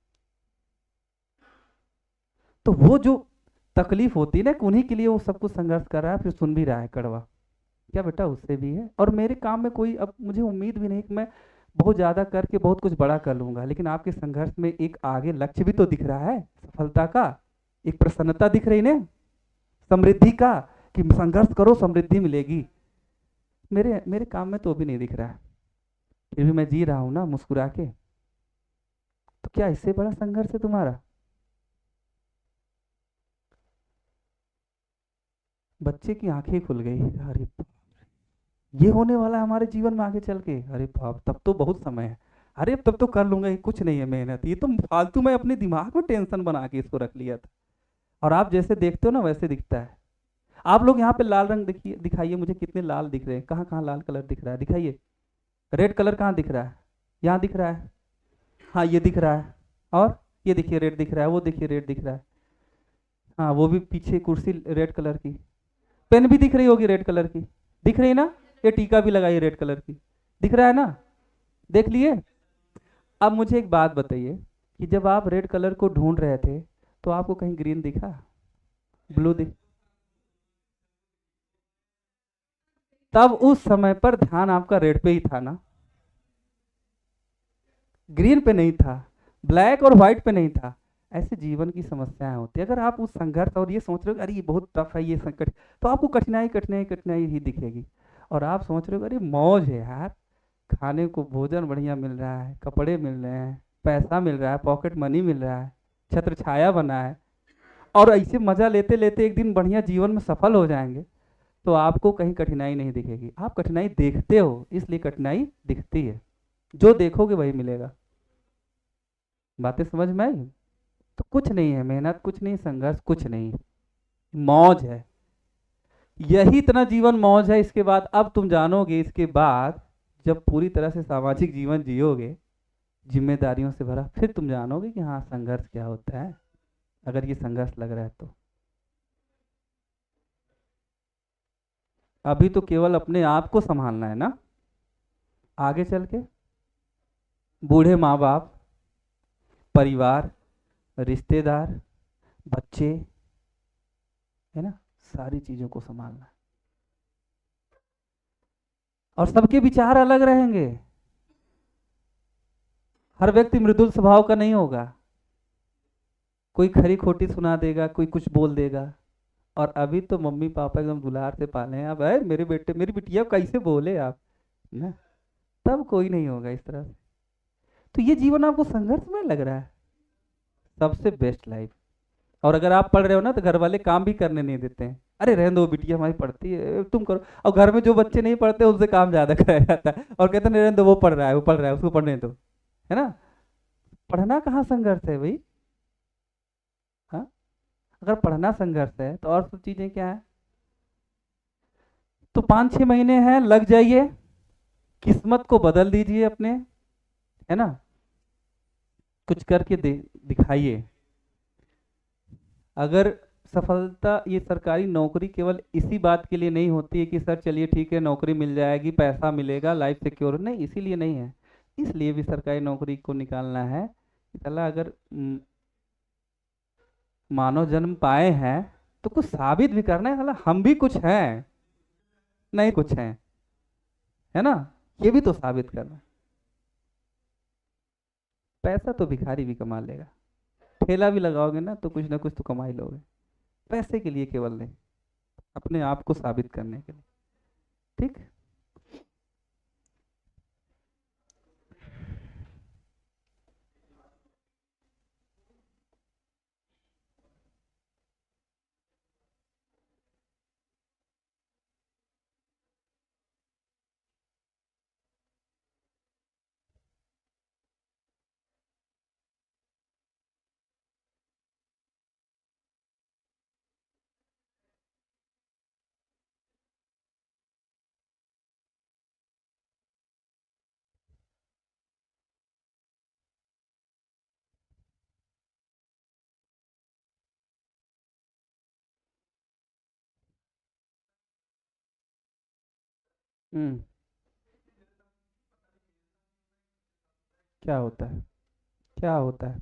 तो वो जो तकलीफ होती है ना कि उन्हीं के लिए वो सब कुछ संघर्ष कर रहा है, फिर सुन भी रहा है कड़वा। क्या बेटा उससे भी है, और मेरे काम में कोई अब मुझे उम्मीद भी नहीं कि मैं बहुत ज़्यादा करके बहुत कुछ बड़ा कर लूँगा, लेकिन आपके संघर्ष में एक आगे लक्ष्य भी तो दिख रहा है, सफलता का, एक प्रसन्नता दिख रही ना, समृद्धि का, कि संघर्ष करो समृद्धि मिलेगी। मेरे मेरे काम में तो भी नहीं दिख रहा है, फिर भी मैं जी रहा हूँ ना मुस्कुरा के। तो क्या इससे बड़ा संघर्ष है तुम्हारा? बच्चे की आंखें खुल गई, अरे ये होने वाला है हमारे जीवन में आगे चल के, अरे बाप, तब तो बहुत समय है, अरे तब तो कर लूंगा, ये कुछ नहीं है मेहनत, ये तो फालतू में अपने दिमाग में टेंशन बना के इसको रख लिया था। और आप जैसे देखते हो ना वैसे दिखता है। आप लोग यहाँ पे लाल रंग दिखिए, दिखाइए मुझे कितने लाल दिख रहे हैं, कहाँ कहाँ लाल कलर दिख रहा है, दिखाइए। रेड कलर कहाँ दिख रहा है? यहाँ दिख रहा है, हाँ ये दिख रहा है, और ये देखिए रेड दिख रहा है, वो देखिए रेड दिख रहा है, हाँ वो भी पीछे कुर्सी रेड कलर की, पेन भी दिख रही होगी रेड कलर की, दिख रही है ना, ये टीका भी लगाई रेड कलर की, दिख रहा है ना, देख लिए। अब मुझे एक बात बताइए कि जब आप रेड कलर को ढूंढ रहे थे तो आपको कहीं ग्रीन दिखा, ब्लू दिख? तब उस समय पर ध्यान आपका रेड पे ही था ना, ग्रीन पे नहीं था, ब्लैक और व्हाइट पे नहीं था। ऐसे जीवन की समस्याएं होती है, अगर आप उस संघर्ष और ये सोच रहे हो अरे ये बहुत टफ है ये संकट, तो आपको कठिनाई कठिनाई कठिनाई ही दिखेगी। और आप सोच रहे हो अरे मौज है यार, खाने को भोजन बढ़िया मिल रहा है, कपड़े मिल रहे हैं, पैसा मिल रहा है, पॉकेट मनी मिल रहा है, छत्र छाया बना है, और ऐसे मजा लेते लेते एक दिन बढ़िया जीवन में सफल हो जाएंगे, तो आपको कहीं कठिनाई नहीं दिखेगी। आप कठिनाई देखते हो इसलिए कठिनाई दिखती है, जो देखोगे वही मिलेगा। बातें समझ में आई? तो कुछ नहीं है, मेहनत कुछ नहीं, संघर्ष कुछ नहीं, मौज है, यही इतना जीवन मौज है। इसके बाद अब तुम जानोगे, इसके बाद जब पूरी तरह से सामाजिक जीवन जियोगे जिम्मेदारियों से भरा, फिर तुम जानोगे कि हाँ संघर्ष क्या होता है, अगर ये संघर्ष लग रहा है तो। अभी तो केवल अपने आप को संभालना है ना, आगे चल के बूढ़े माँ बाप, परिवार, रिश्तेदार, बच्चे, है ना, सारी चीजों को संभालना है। और सबके विचार अलग रहेंगे, हर व्यक्ति मृदुल स्वभाव का नहीं होगा, कोई खरी खोटी सुना देगा, कोई कुछ बोल देगा। और अभी तो मम्मी पापा एकदम दुलार से पाले हैं, अब है मेरे बेटे मेरी बिटिया कैसे बोले आप, ना, तब कोई नहीं होगा इस तरह से। तो ये जीवन आपको संघर्ष में लग रहा है, सबसे बेस्ट लाइफ। और अगर आप पढ़ रहे हो ना तो घर वाले काम भी करने नहीं देते हैं, अरे रहने दो बिटिया हमारी पढ़ती है तुम करो। और घर में जो बच्चे नहीं पढ़ते उनसे काम ज्यादा कराया जाता है, और कहते हैं रहने दो वो पढ़ रहा है, वो पढ़ रहा है, उसको पढ़ने दो, है ना। पढ़ना कहाँ संघर्ष है भाई? हाँ, अगर पढ़ना संघर्ष है तो और सब चीजें क्या है? तो 5-6 महीने हैं, लग जाइए, किस्मत को बदल दीजिए अपने, है ना, कुछ करके दिखाइए। अगर सफलता, ये सरकारी नौकरी केवल इसी बात के लिए नहीं होती है कि सर चलिए ठीक है नौकरी मिल जाएगी, पैसा मिलेगा, लाइफ सिक्योर, नहीं, इसीलिए नहीं है। इसलिए भी सरकारी नौकरी को निकालना है कि साला अगर मानव जन्म पाए हैं तो कुछ साबित भी करना है, साला हम भी कुछ हैं, नहीं कुछ हैं, है ना, ये भी तो साबित करना है। पैसा तो भिखारी भी कमा लेगा, ठेला भी लगाओगे ना तो कुछ तो कमा ही लोगे, पैसे के लिए केवल नहीं, अपने आप को साबित करने के लिए। ठीक। हम्म। क्या होता है? क्या होता है?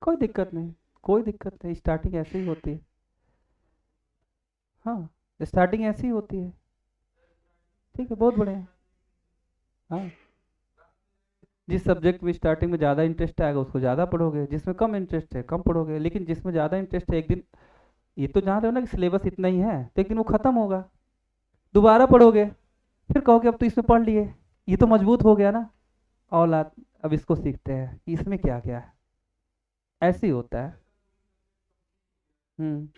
कोई दिक्कत नहीं, कोई दिक्कत नहीं, स्टार्टिंग ऐसे ही होती है। हाँ, स्टार्टिंग ऐसी ही होती है। ठीक है, बहुत बढ़िया। हाँ, जिस सब्जेक्ट में स्टार्टिंग में ज़्यादा इंटरेस्ट आएगा उसको ज़्यादा पढ़ोगे, जिसमें कम इंटरेस्ट है कम पढ़ोगे, लेकिन जिसमें ज़्यादा इंटरेस्ट है एक दिन, ये तो जान रहे हो ना कि सिलेबस इतना ही है, तो एक दिन वो खत्म होगा, दोबारा पढ़ोगे, फिर कहोगे अब तो इसमें पढ़ लिए, ये तो मजबूत हो गया ना, औलाद, अब इसको सीखते हैं कि इसमें क्या क्या है। ऐसे ही होता है। हम्म।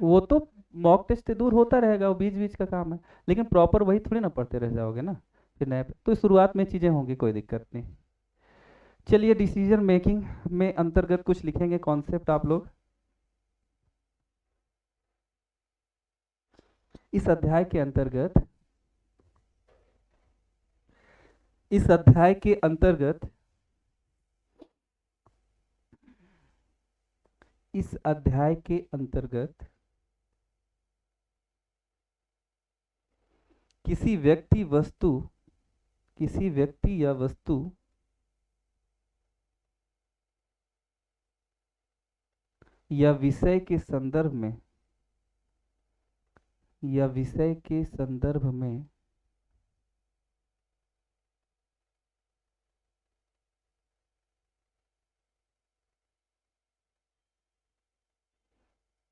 वो तो मॉक टेस्ट से दूर होता रहेगा, वो बीच बीच का काम है, लेकिन प्रॉपर वही थोड़ी ना पढ़ते रह जाओगे ना, फिर नए तो शुरुआत में चीज़ें होंगी, कोई दिक्कत नहीं। चलिए, डिसीजन मेकिंग में अंतर्गत कुछ लिखेंगे कॉन्सेप्ट आप लोग। इस अध्याय के अंतर्गत, इस अध्याय के अंतर्गत, इस अध्याय के अंतर्गत किसी व्यक्ति वस्तु, किसी व्यक्ति या वस्तु या विषय के संदर्भ में, या विषय के संदर्भ में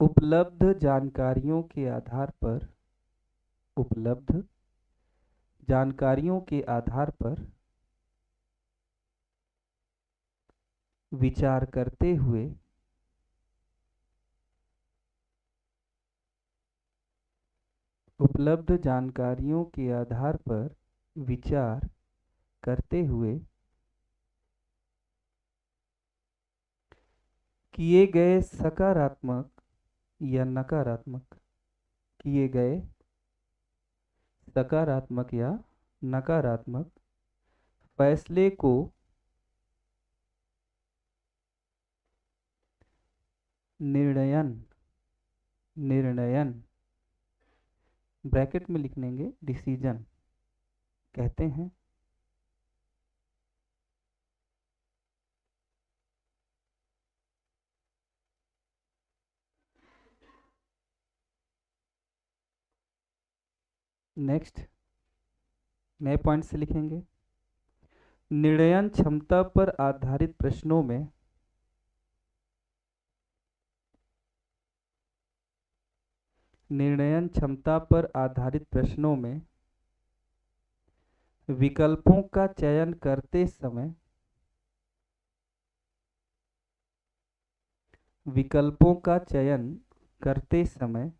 उपलब्ध जानकारियों के आधार पर, उपलब्ध जानकारियों के आधार पर विचार करते हुए, उपलब्ध जानकारियों के आधार पर विचार करते हुए किए गए सकारात्मक या नकारात्मक, किए गए सकारात्मक या नकारात्मक फैसले को निर्णयन, निर्णयन ब्रैकेट में लिख लेंगे डिसीजन कहते हैं। नेक्स्ट, नए पॉइंट से लिखेंगे। निर्णयन क्षमता पर आधारित प्रश्नों में, निर्णयन क्षमता पर आधारित प्रश्नों में विकल्पों का चयन करते समय, विकल्पों का चयन करते समय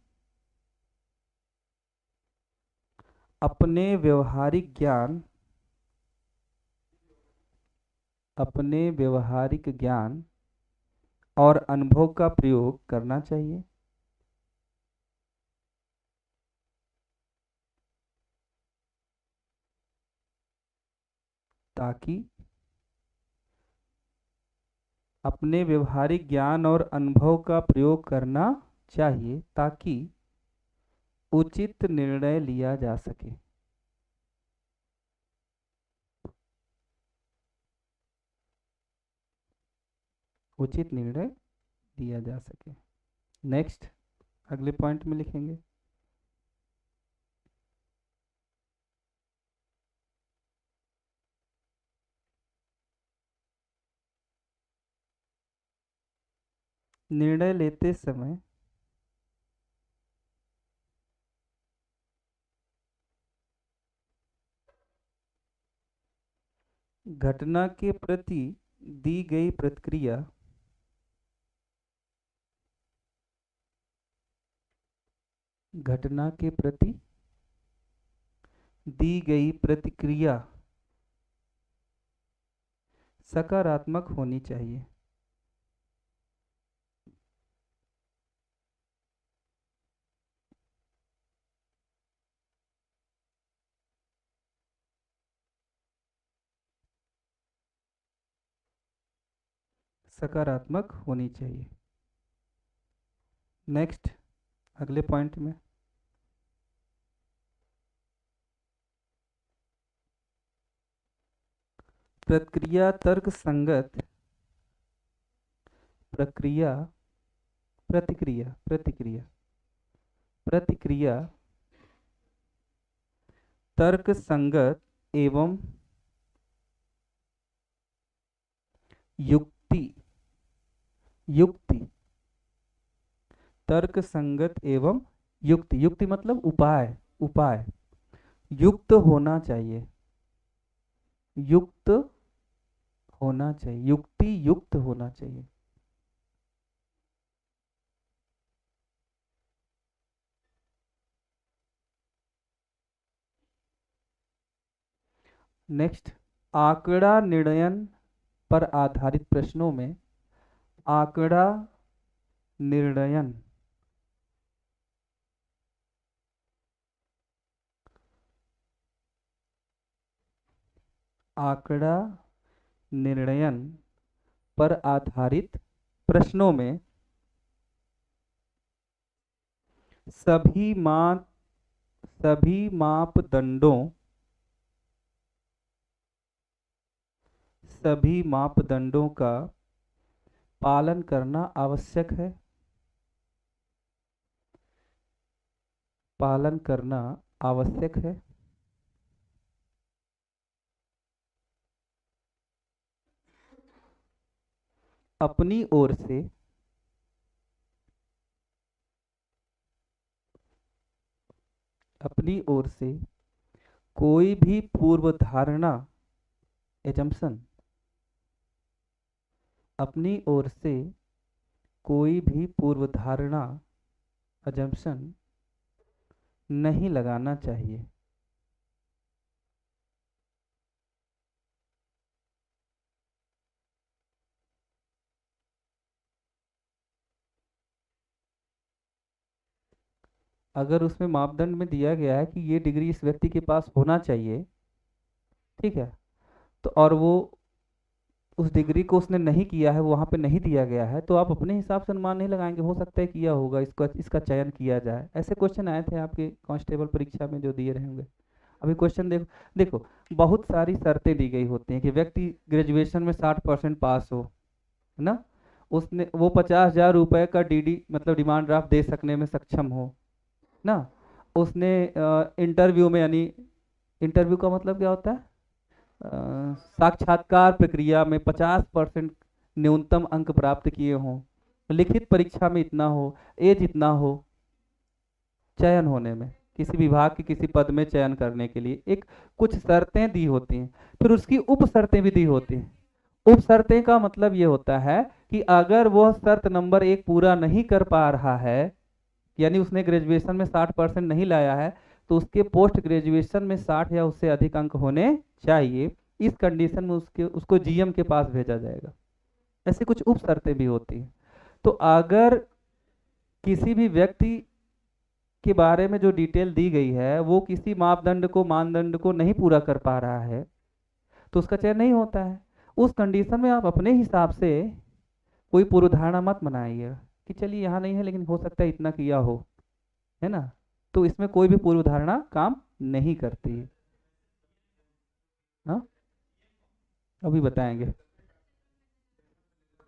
अपने व्यवहारिक ज्ञान, अपने व्यवहारिक ज्ञान और अनुभव का प्रयोग करना चाहिए, ताकि, अपने व्यवहारिक ज्ञान और अनुभव का प्रयोग करना चाहिए ताकि उचित निर्णय लिया जा सके। उचित निर्णय लिया जा सके। नेक्स्ट, अगले पॉइंट में लिखेंगे। निर्णय लेते समय घटना के प्रति दी गई प्रतिक्रिया, घटना के प्रति दी गई प्रतिक्रिया सकारात्मक होनी चाहिए। सकारात्मक होनी चाहिए। नेक्स्ट, अगले पॉइंट में प्रक्रिया तर्क संगत, प्रक्रिया प्रतिक्रिया प्रतिक्रिया प्रतिक्रिया तर्क संगत एवं युक्ति युक्ति तर्क संगत एवं युक्ति, युक्ति मतलब उपाय, उपाय युक्त होना चाहिए, युक्त होना चाहिए, युक्ति युक्त होना चाहिए। नेक्स्ट, आंकड़ा निर्णयन पर आधारित प्रश्नों में आंकड़ा निर्णयन आंकड़ा निर्णयन पर आधारित प्रश्नों में सभी मापदंडों का पालन करना आवश्यक है, पालन करना आवश्यक है। अपनी ओर से कोई भी पूर्व धारणा एजम्पशन, अपनी ओर से कोई भी पूर्व धारणा अजम्पशन नहीं लगाना चाहिए। अगर उसमें मापदंड में दिया गया है कि ये डिग्री इस व्यक्ति के पास होना चाहिए, ठीक है, तो और वो उस डिग्री को उसने नहीं किया है, वो वहाँ पे नहीं दिया गया है, तो आप अपने हिसाब से अनुमान नहीं लगाएंगे, हो सकता है किया होगा, इसका चयन किया जाए। ऐसे क्वेश्चन आए थे आपके कांस्टेबल परीक्षा में जो दिए रहे होंगे। अभी क्वेश्चन देखो, देखो बहुत सारी शर्तें दी गई होती हैं कि व्यक्ति ग्रेजुएशन में 60% पास हो, है ना, उसने वो 50,000 रुपये का डीडी मतलब डिमांड ड्राफ्ट दे सकने में सक्षम हो ना, उसने इंटरव्यू में, यानी इंटरव्यू का मतलब क्या होता है, साक्षात्कार प्रक्रिया में 50% न्यूनतम अंक प्राप्त किए हों, लिखित परीक्षा में इतना हो, एज इतना हो, चयन होने में किसी विभाग के किसी पद में चयन करने के लिए एक कुछ शर्तें दी होती हैं, फिर उसकी उप शर्तें भी दी होती हैं। उप शर्तें का मतलब ये होता है कि अगर वह शर्त नंबर 1 पूरा नहीं कर पा रहा है, यानी उसने ग्रेजुएशन में 60% नहीं लाया है, तो उसके पोस्ट ग्रेजुएशन में 60 या उससे अधिक अंक होने चाहिए। इस कंडीशन में उसको जीएम के पास भेजा जाएगा। ऐसी कुछ उप शर्तें भी होती हैं। तो अगर किसी भी व्यक्ति के बारे में जो डिटेल दी गई है वो किसी मानदंड को नहीं पूरा कर पा रहा है, तो उसका चयन नहीं होता है। उस कंडीशन में आप अपने हिसाब से कोई पूर्व धारणा मत बनाइए कि चलिए यहाँ नहीं है लेकिन हो सकता है इतना किया हो, है ना, तो इसमें कोई भी पूर्व धारणा काम नहीं करती है। हाँ, अभी बताएंगे,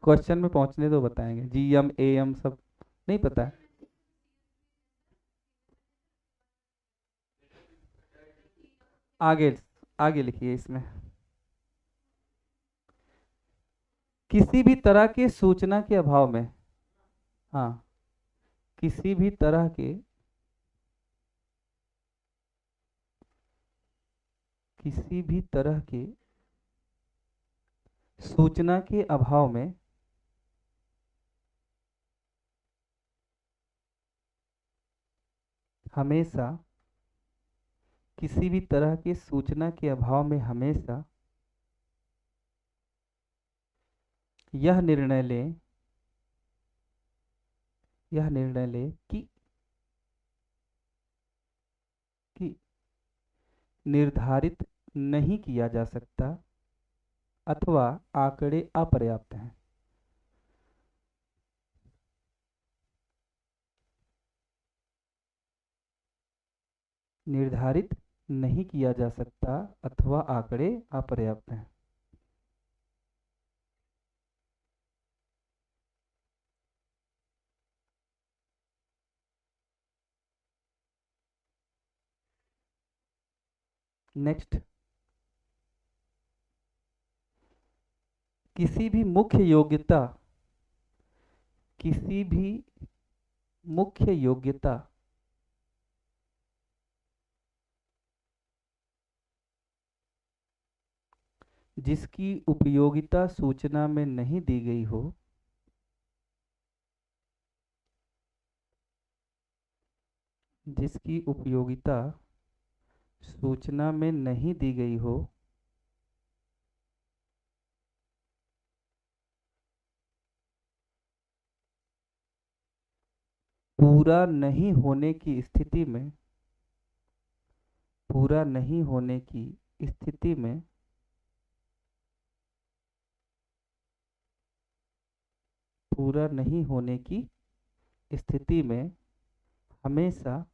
क्वेश्चन में पहुंचने दो, बताएंगे। जीएम एएम सब नहीं पता है। आगे आगे लिखिए इसमें, किसी भी तरह के सूचना के अभाव में, हाँ, किसी भी तरह के सूचना के अभाव में हमेशा, किसी भी तरह के सूचना के अभाव में हमेशा यह निर्णय लें कि निर्धारित नहीं किया जा सकता अथवा आंकड़े अपर्याप्त हैं। निर्धारित नहीं किया जा सकता अथवा आंकड़े अपर्याप्त हैं। नेक्स्ट, किसी भी मुख्य योग्यता जिसकी उपयोगिता सूचना में नहीं दी गई हो, जिसकी उपयोगिता सूचना में नहीं दी गई हो, पूरा नहीं होने की स्थिति में, पूरा नहीं होने की स्थिति में पूरा नहीं होने की स्थिति में हमेशा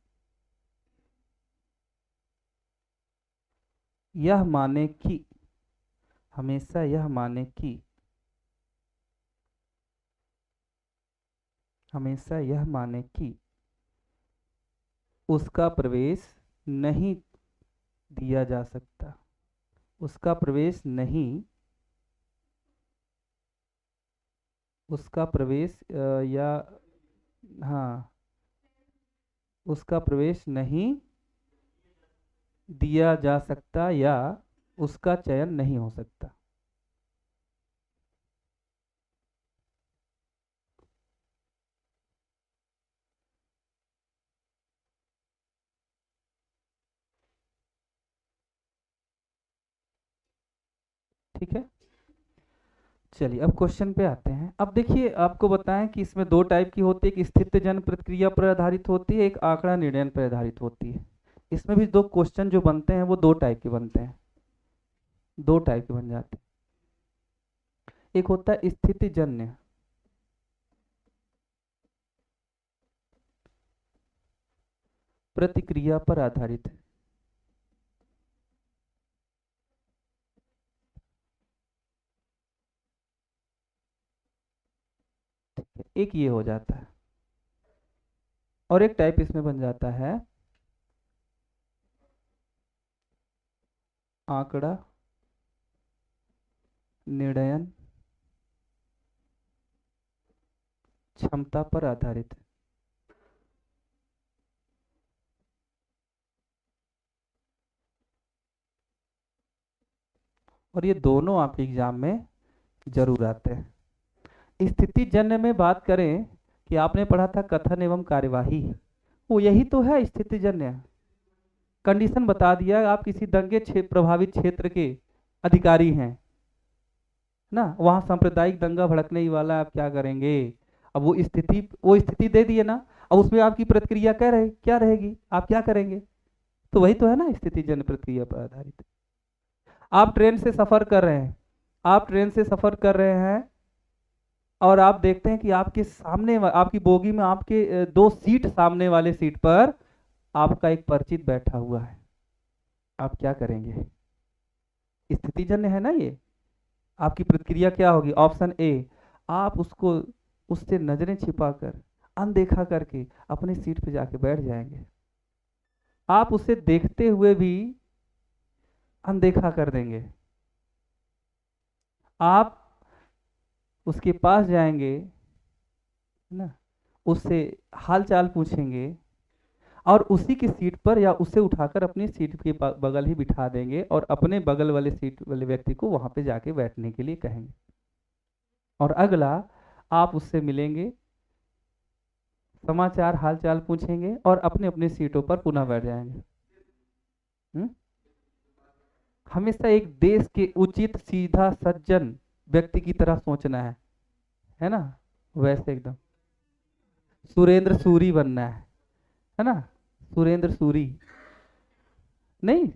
यह माने कि हमेशा यह माने कि हमेशा यह माने कि उसका प्रवेश नहीं दिया जा सकता, उसका प्रवेश नहीं, उसका प्रवेश या हाँ, उसका प्रवेश नहीं दिया जा सकता या उसका चयन नहीं हो सकता। ठीक है, चलिए अब क्वेश्चन पे आते हैं। अब देखिए, आपको बताएं कि इसमें दो टाइप की होती है, एक स्थिति जन प्रतिक्रिया पर आधारित होती है, एक आंकड़ा निर्णय पर आधारित होती है। इसमें भी दो क्वेश्चन जो बनते हैं वो दो टाइप के बनते हैं, दो टाइप के बन जाते हैं। एक होता है स्थिति जन्य प्रतिक्रिया पर आधारित, एक ये हो जाता है, और एक टाइप इसमें बन जाता है आंकड़ा निर्णय क्षमता पर आधारित। और ये दोनों आपके एग्जाम में जरूर आते हैं। स्थिति जन्य में बात करें कि आपने पढ़ा था कथन एवं कार्यवाही, वो यही तो है स्थिति जन्य। कंडीशन बता दिया, आप किसी दंगे प्रभावित क्षेत्र के अधिकारी हैं ना, वहां सांप्रदायिक दंगा भड़कने वाला, आप क्या करेंगे। अब वो स्थिति दे दिए ना, अब उसमें आपकी प्रतिक्रिया क्या रहेगी, आप क्या करेंगे। तो वही तो है ना स्थिति जन्य प्रतिक्रिया पर आधारित। आप ट्रेन से सफर कर रहे हैं, आप ट्रेन से सफर कर रहे हैं और आप देखते हैं कि आपके सामने आपकी बोगी में आपके दो सीट सामने वाले सीट पर आपका एक परिचित बैठा हुआ है, आप क्या करेंगे। स्थितिजन्य है ना ये। आपकी प्रतिक्रिया क्या होगी, ऑप्शन ए, आप उससे नजरें छिपाकर अनदेखा करके अपनी सीट पे जाके बैठ जाएंगे। आप उसे देखते हुए भी अनदेखा कर देंगे, आप उसके पास जाएंगे ना, उससे हाल चाल पूछेंगे और उसी की सीट पर या उसे उठाकर अपनी सीट के बगल ही बिठा देंगे और अपने बगल वाले सीट वाले व्यक्ति को वहां पे जाके बैठने के लिए कहेंगे। और अगला, आप उससे मिलेंगे, समाचार हाल चाल पूछेंगे और अपने अपने सीटों पर पुनः बैठ जाएंगे। हमेशा एक देश के उचित सीधा सज्जन व्यक्ति की तरह सोचना है ना, वैसे एकदम सुरेंद्र सूरी बनना है ना, सुरेंद्र सूरी। नहीं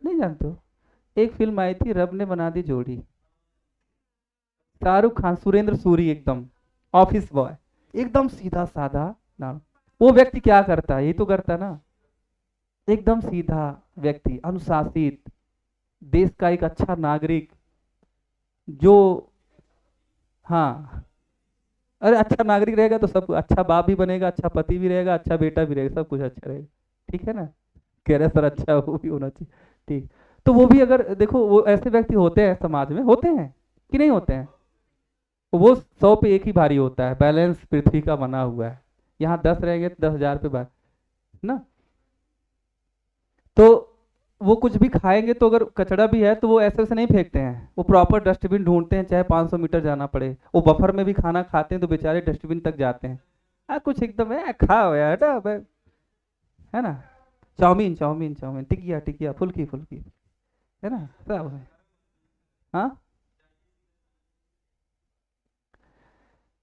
जानते हो, एक फिल्म आई थी रब ने बना दी जोड़ी, शाहरुख खान, सुरेंद्र सूरी, एकदम ऑफिस बॉय, एकदम सीधा साधा नाम। वो व्यक्ति क्या करता है, ये तो करता ना, एकदम सीधा व्यक्ति, अनुशासित, देश का एक अच्छा नागरिक जो, हाँ, अरे अच्छा नागरिक रहेगा तो सब अच्छा बाप भी बनेगा, अच्छा पति भी रहेगा, अच्छा बेटा भी रहेगा, सब कुछ अच्छा रहेगा। ठीक है ना? कह रहे सर अच्छा वो भी होना चाहिए। ठीक। तो वो भी अगर देखो, वो ऐसे व्यक्ति होते हैं समाज में, होते हैं कि नहीं होते हैं? तो वो 100 पे एक ही भारी होता है, बैलेंस पृथ्वी का बना हुआ है। यहाँ 10 रहेंगे तो 10,000 पे बार ना। तो वो कुछ भी खाएंगे तो अगर कचरा भी है तो वो ऐसे वैसे नहीं फेंकते हैं, वो प्रॉपर डस्टबिन ढूंढते हैं, चाहे 500 मीटर जाना पड़े। वो बफर में भी खाना खाते हैं तो बेचारे डस्टबिन तक जाते हैं। कुछ एकदम है, खाओ यार ना है ना? चाउमीन चाउमीन चाउमीन, टिकिया टिकिया, फुल्की फुल्की, है ना सब है। हाँ,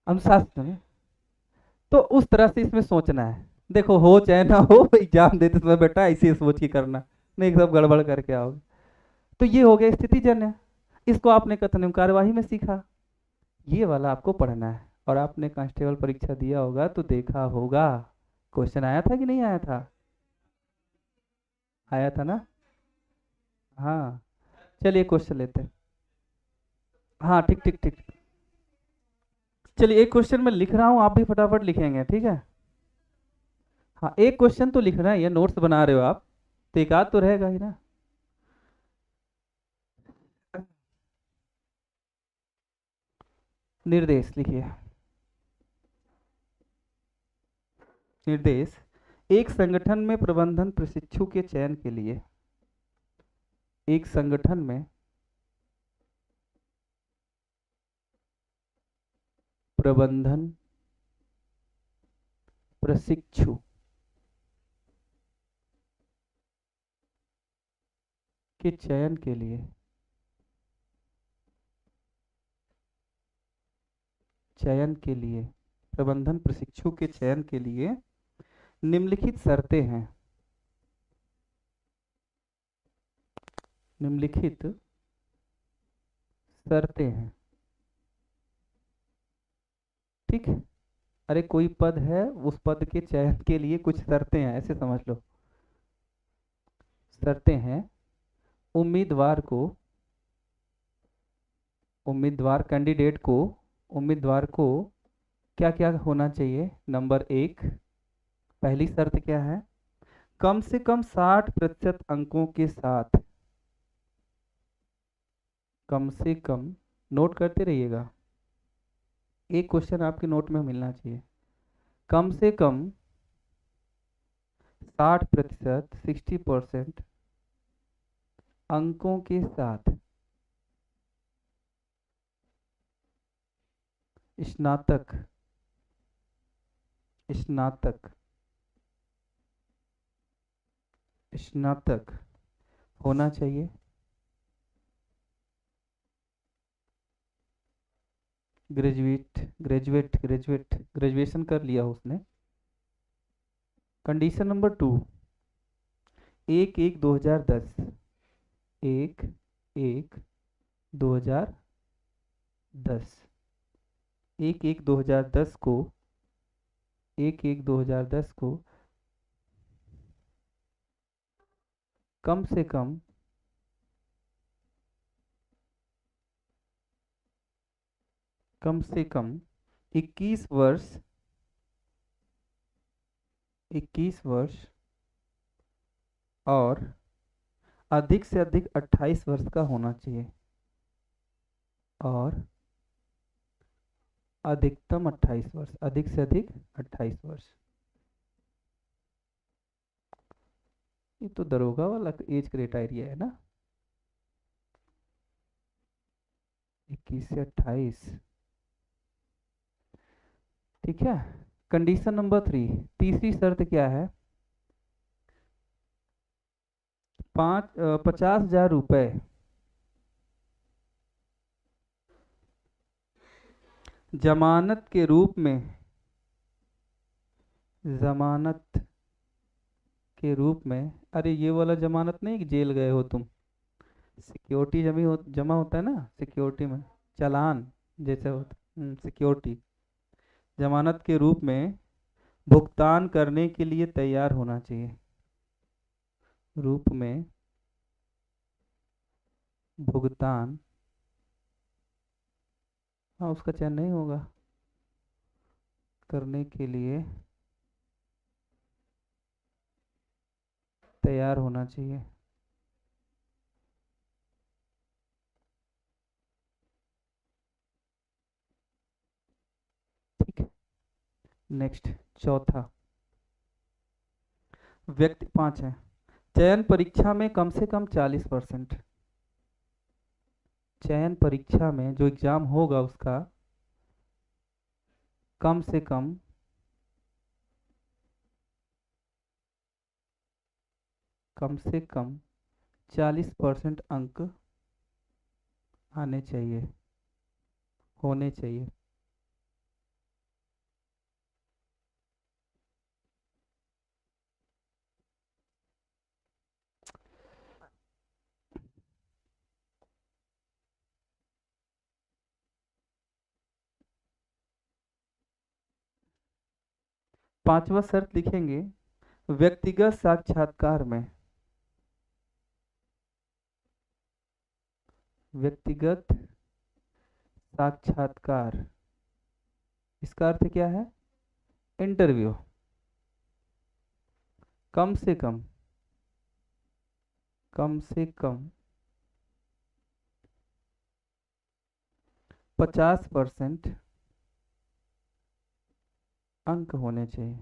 अनुशासन है। तो उस तरह से इसमें सोचना है। देखो हो चाहे ना हो, एग्जाम देते समय बेटा ऐसे सोच के करना, नहीं सब गड़बड़ करके आओगे। तो ये हो गया स्थितिजन्य। इसको आपने कथन कार्यवाही में सीखा। ये वाला आपको पढ़ना है। और आपने कांस्टेबल परीक्षा दिया होगा तो देखा होगा, क्वेश्चन आया था कि नहीं आया था? आया था ना? हाँ। चलिए क्वेश्चन लेते हैं। हाँ ठीक ठीक ठीक। चलिए एक क्वेश्चन मैं लिख रहा हूँ, आप भी फटाफट लिखेंगे, ठीक है? हाँ एक क्वेश्चन तो लिखना है, ये नोट्स बना रहे हो आप, तो एक आध तो रहेगा ही ना। निर्देश लिखिए। निर्देश, एक संगठन में प्रबंधन प्रशिक्षु के चयन के लिए, एक संगठन में प्रबंधन प्रशिक्षु के चयन के लिए, चयन के लिए, प्रबंधन प्रशिक्षु के चयन के लिए निम्नलिखित शर्तें हैं, निम्नलिखित शर्तें हैं। ठीक है? अरे कोई पद है, उस पद के चयन के लिए कुछ शर्तें हैं, ऐसे समझ लो। शर्तें हैं, उम्मीदवार को, उम्मीदवार कैंडिडेट को, उम्मीदवार को क्या क्या होना चाहिए? नंबर एक, पहली शर्त क्या है? कम से कम 60% अंकों के साथ, कम से कम, नोट करते रहिएगा, एक क्वेश्चन आपके नोट में मिलना चाहिए। कम से कम 60%, 60% अंकों के साथ स्नातक, स्नातक, स्नातक होना चाहिए। ग्रेजुएट, ग्रेजुएट, ग्रेजुएट, ग्रेजुएशन कर लिया हो उसने। कंडीशन नंबर 2, 1/1/2010, 1/1/2010, 1/1/2010 को, 1/1/2010 को कम से कम, कम से कम 21 वर्ष, 21 वर्ष और अधिक से अधिक 28 वर्ष का होना चाहिए, और अधिकतम 28 वर्ष, अधिक से अधिक 28 वर्ष। ये तो दरोगा वाला एज क्राइटेरिया है ना, 21 से 28। ठीक है? कंडीशन नंबर 3, तीसरी शर्त क्या है? 50,000 रुपए जमानत के रूप में, जमानत के रूप में, अरे ये वाला जमानत नहीं कि जेल गए हो तुम, सिक्योरिटी जमा होता है ना सिक्योरिटी में, चालान जैसे होता, सिक्योरिटी, जमानत के रूप में भुगतान करने के लिए तैयार होना चाहिए। रूप में भुगतान, हाँ उसका चयन नहीं होगा, करने के लिए तैयार होना चाहिए। ठीक है, नेक्स्ट चौथा, व्यक्ति 5 है, चयन परीक्षा में कम से कम 40%, चयन परीक्षा में जो एग्जाम होगा उसका कम से कम 40% अंक आने चाहिए, होने चाहिए। पांचवा शर्त लिखेंगे, व्यक्तिगत साक्षात्कार में, व्यक्तिगत साक्षात्कार, इसका अर्थ क्या है, इंटरव्यू, कम से कम 50% अंक होने चाहिए।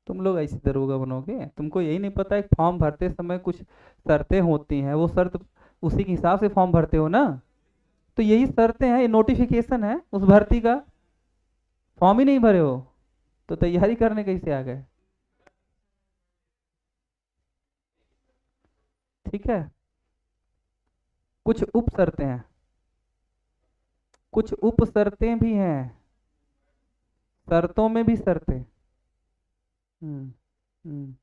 तुम लोग ऐसी दरोगा बनोगे, तुमको यही नहीं पता है फॉर्म भरते समय कुछ शर्तें होती हैं, वो शर्त उसी के हिसाब से फॉर्म भरते हो ना, तो यही शर्तें हैं, ये नोटिफिकेशन है उस भर्ती का, फॉर्म ही नहीं भरे हो तो तैयारी करने कैसे आ गए। ठीक है, कुछ उप शर्तें हैं, कुछ उप शर्तें भी हैं, शर्तों में भी शर्तें। हम्म हम्म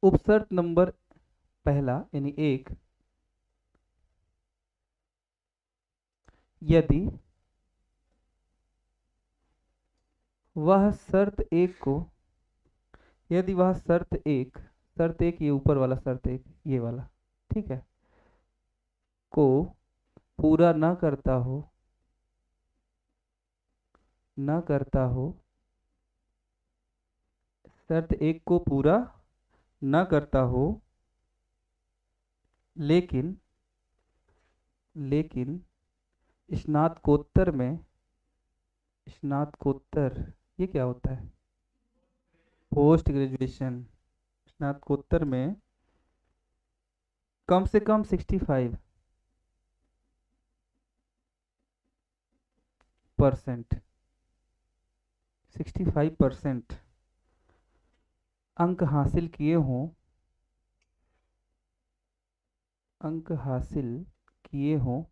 उपशर्त नंबर पहला यानी 1, यदि वह शर्त 1 को, यदि वह शर्त एक, ये ऊपर वाला शर्त 1, ये वाला, ठीक है, को पूरा न करता हो, न करता हो, शर्त 1 को पूरा न करता हो, लेकिन स्नातकोत्तर में, स्नातकोत्तर ये क्या होता है, पोस्ट ग्रेजुएशन, स्नातकोत्तर में कम से कम 65% अंक हासिल किए हों, अंक हासिल किए हों,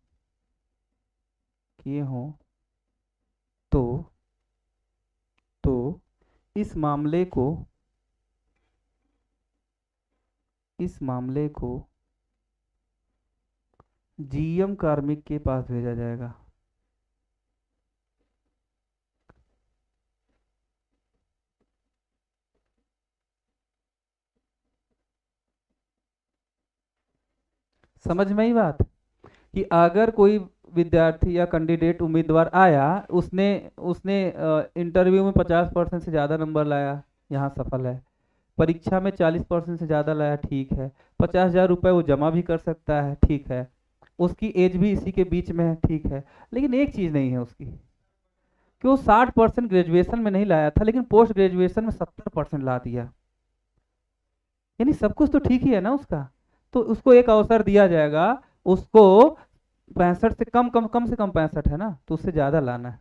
तो इस मामले को, जीएम कार्मिक के पास भेजा जाएगा। समझ में ही बात, कि अगर कोई विद्यार्थी या कैंडिडेट उम्मीदवार आया, उसने उसने इंटरव्यू में 50% से ज़्यादा नंबर लाया, यहाँ सफल है, परीक्षा में 40% से ज़्यादा लाया, ठीक है, 50,000 रुपये वो जमा भी कर सकता है, ठीक है, उसकी एज भी इसी के बीच में है, ठीक है, लेकिन एक चीज़ नहीं है उसकी, कि वो 60% ग्रेजुएशन में नहीं लाया था, लेकिन पोस्ट ग्रेजुएशन में 70% ला दिया, यानी सब कुछ तो ठीक ही है ना उसका, तो उसको एक अवसर दिया जाएगा, उसको 65 से कम से कम 65 है ना, तो उससे ज़्यादा लाना है।